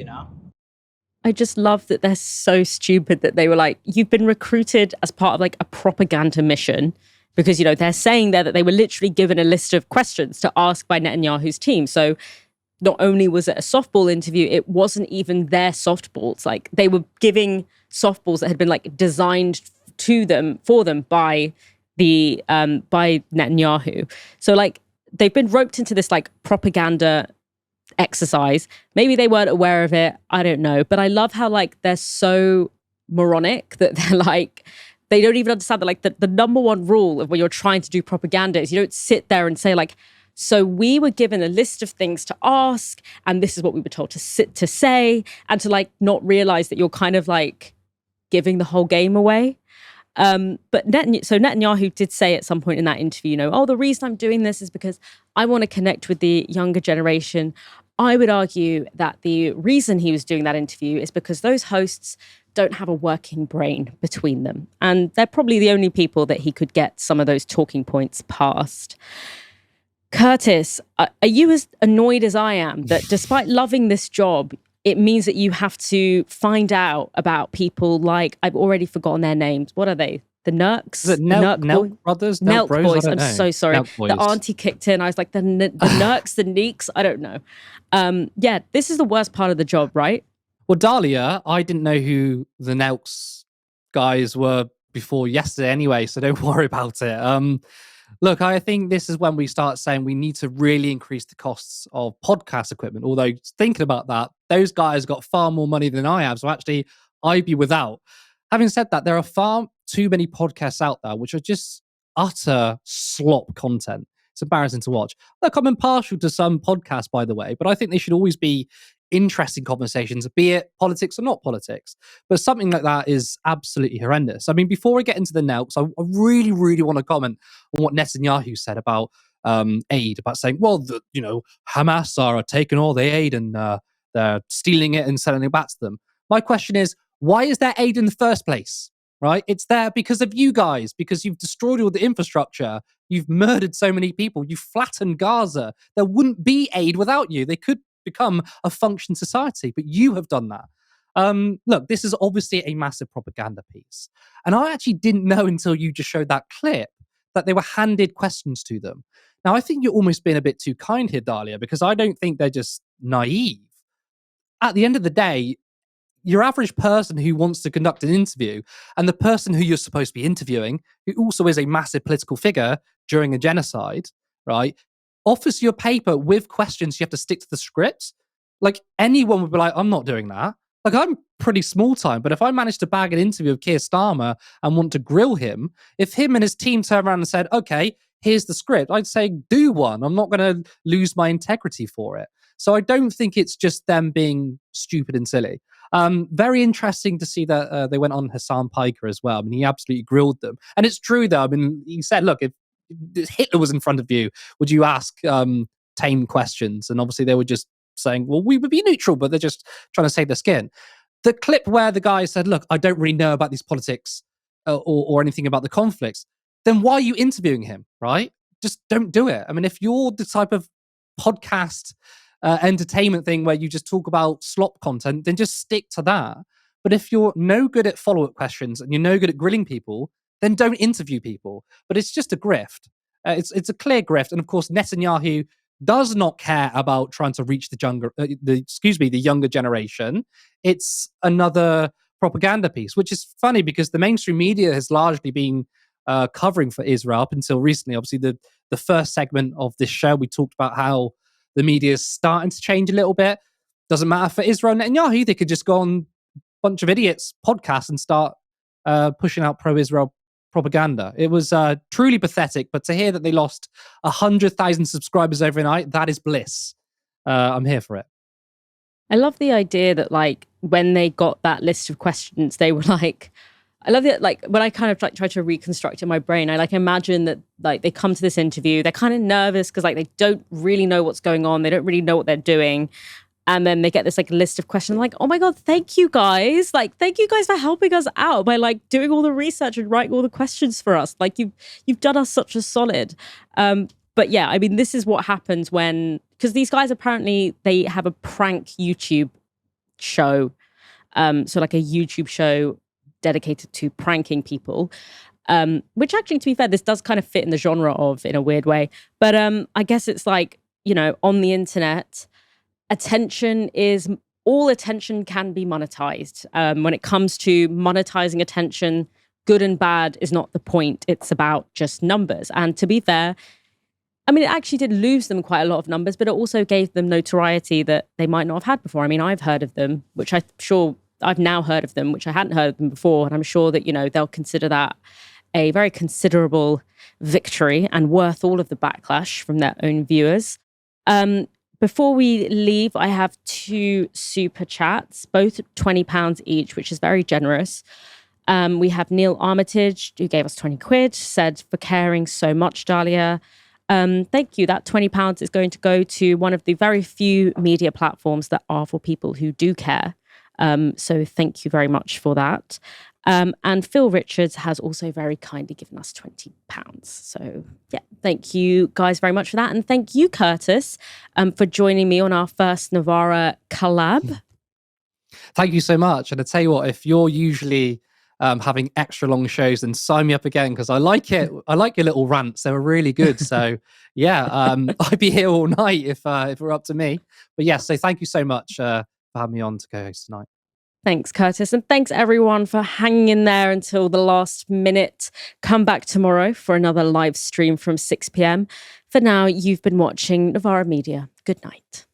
Speaker 1: I just love that they're so stupid that they were like, you've been recruited as part of like a propaganda mission because, they're saying there that they were literally given a list of questions to ask by Netanyahu's team. So not only was it a softball interview, it wasn't even their softballs. Like they were giving softballs that had been like designed for them by by Netanyahu. So like they've been roped into this like propaganda exercise. Maybe they weren't aware of it. I don't know. But I love how like they're so moronic that they're like, they don't even understand that like the number one rule of when you're trying to do propaganda is you don't sit there and say like, so we were given a list of things to ask and this is what we were told to say and to like not realize that you're kind of like giving the whole game away. But Netanyahu did say at some point in that interview, the reason I'm doing this is because I want to connect with the younger generation. I would argue that the reason he was doing that interview is because those hosts don't have a working brain between them. And they're probably the only people that he could get some of those talking points past. Curtis, are you as annoyed as I am that despite loving this job, it means that you have to find out about people like, I've already forgotten their names. What are they? The Nerks?
Speaker 2: Is it Nelk Brothers?
Speaker 1: Nelk
Speaker 2: Bros?
Speaker 1: Boys.
Speaker 2: I
Speaker 1: I'm
Speaker 2: don't know.
Speaker 1: so sorry.
Speaker 2: Nelk Boys.
Speaker 1: The auntie kicked in. I was like, the Nerks, the Neeks? I don't know. Yeah, this is the worst part of the job, right?
Speaker 2: Well, Dalia, I didn't know who the Nelks guys were before yesterday anyway, so don't worry about it. Look, I think this is when we start saying we need to really increase the costs of podcast equipment. Although thinking about that, those guys got far more money than I have. So actually, I'd be without. Having said that, there are far too many podcasts out there which are just utter slop content. It's embarrassing to watch. Look, I'm impartial to some podcasts, by the way, but I think they should always be interesting conversations, be it politics or not politics. But something like that is absolutely horrendous. I mean, before I get into the Nelks, I really, really want to comment on what Netanyahu said about aid, about saying, well, Hamas are taking all the aid and they're stealing it and selling it back to them. My question is, why is there aid in the first place? Right? It's there because of you guys, because you've destroyed all the infrastructure. You've murdered so many people. You've flattened Gaza. There wouldn't be aid without you. They could become a functioning society, but you have done that. Look, this is obviously a massive propaganda piece. And I actually didn't know until you just showed that clip that they were handed questions to them. Now, I think you're almost being a bit too kind here, Dalia, because I don't think they're just naive. At the end of the day, your average person who wants to conduct an interview and the person who you're supposed to be interviewing, who also is a massive political figure during a genocide, right, offers you a paper with questions. You have to stick to the script. Like, anyone would be like, I'm not doing that. Like, I'm pretty small time, but if I managed to bag an interview of Keir Starmer and want to grill him, if him and his team turned around and said, okay, here's the script, I'd say, do one. I'm not going to lose my integrity for it. So I don't think it's just them being stupid and silly. Very interesting to see that they went on Hassan Piker as well. I mean, he absolutely grilled them. And it's true, though. I mean, he said, look, if Hitler was in front of you, would you ask tame questions? And obviously they were just saying, well, we would be neutral, but they're just trying to save their skin. The clip where the guy said, look, I don't really know about these politics or anything about the conflicts, then why are you interviewing him, right? Just don't do it. I mean, if you're the type of podcast entertainment thing where you just talk about slop content, then just stick to that. But if you're no good at follow-up questions and you're no good at grilling people, then don't interview people. But it's just a grift. It's a clear grift. And of course, Netanyahu does not care about trying to reach the younger generation. It's another propaganda piece, which is funny because the mainstream media has largely been covering for Israel up until recently. Obviously, the first segment of this show, we talked about how the media is starting to change a little bit. Doesn't matter for Israel and Netanyahu. They could just go on a bunch of idiots podcasts and start pushing out pro-Israel propaganda. It was truly pathetic, but to hear that they lost 100,000 subscribers overnight, that is bliss. I'm here for it.
Speaker 1: I love the idea that, like, when they got that list of questions, they were like, I love it. Like, when I kind of like try to reconstruct in my brain, I like imagine that like they come to this interview, they're kind of nervous because like they don't really know what's going on. They don't really know what they're doing. And then they get this like list of questions like, oh my God, thank you guys. Like, thank you guys for helping us out by like doing all the research and writing all the questions for us. Like you've done us such a solid. But yeah, I mean, this is what happens when, because these guys apparently, they have a prank YouTube show. So like a YouTube show dedicated to pranking people, which actually, to be fair, this does kind of fit in the genre of, in a weird way. But I guess it's like, you know, on the internet, all attention can be monetized. When it comes to monetizing attention, good and bad is not the point. It's about just numbers. And to be fair, I mean, it actually did lose them quite a lot of numbers, but it also gave them notoriety that they might not have had before. I mean, I've heard of them, which I'm sure I've now heard of them, which I hadn't heard of them before. And I'm sure that, you know, they'll consider that a very considerable victory and worth all of the backlash from their own viewers. Before we leave, I have 2 super chats, both £20 each, which is very generous. We have Neil Armitage, who gave us 20 quid, said, for caring so much, Dalia. Thank you. That £20 is going to go to one of the very few media platforms that are for people who do care. So thank you very much for that. And Phil Richards has also very kindly given us £20. So yeah, thank you guys very much for that. And thank you, Curtis, for joining me on our first Novara collab.
Speaker 2: Thank you so much. And I tell you what, if you're usually having extra long shows, then sign me up again, because I like it. I like your little rants. They were really good. So yeah, I'd be here all night if it were up to me. But yeah, so thank you so much for having me on to co-host tonight.
Speaker 1: Thanks, Curtis. And thanks, everyone, for hanging in there until the last minute. Come back tomorrow for another live stream from 6 p.m. For now, you've been watching Novara Media. Good night.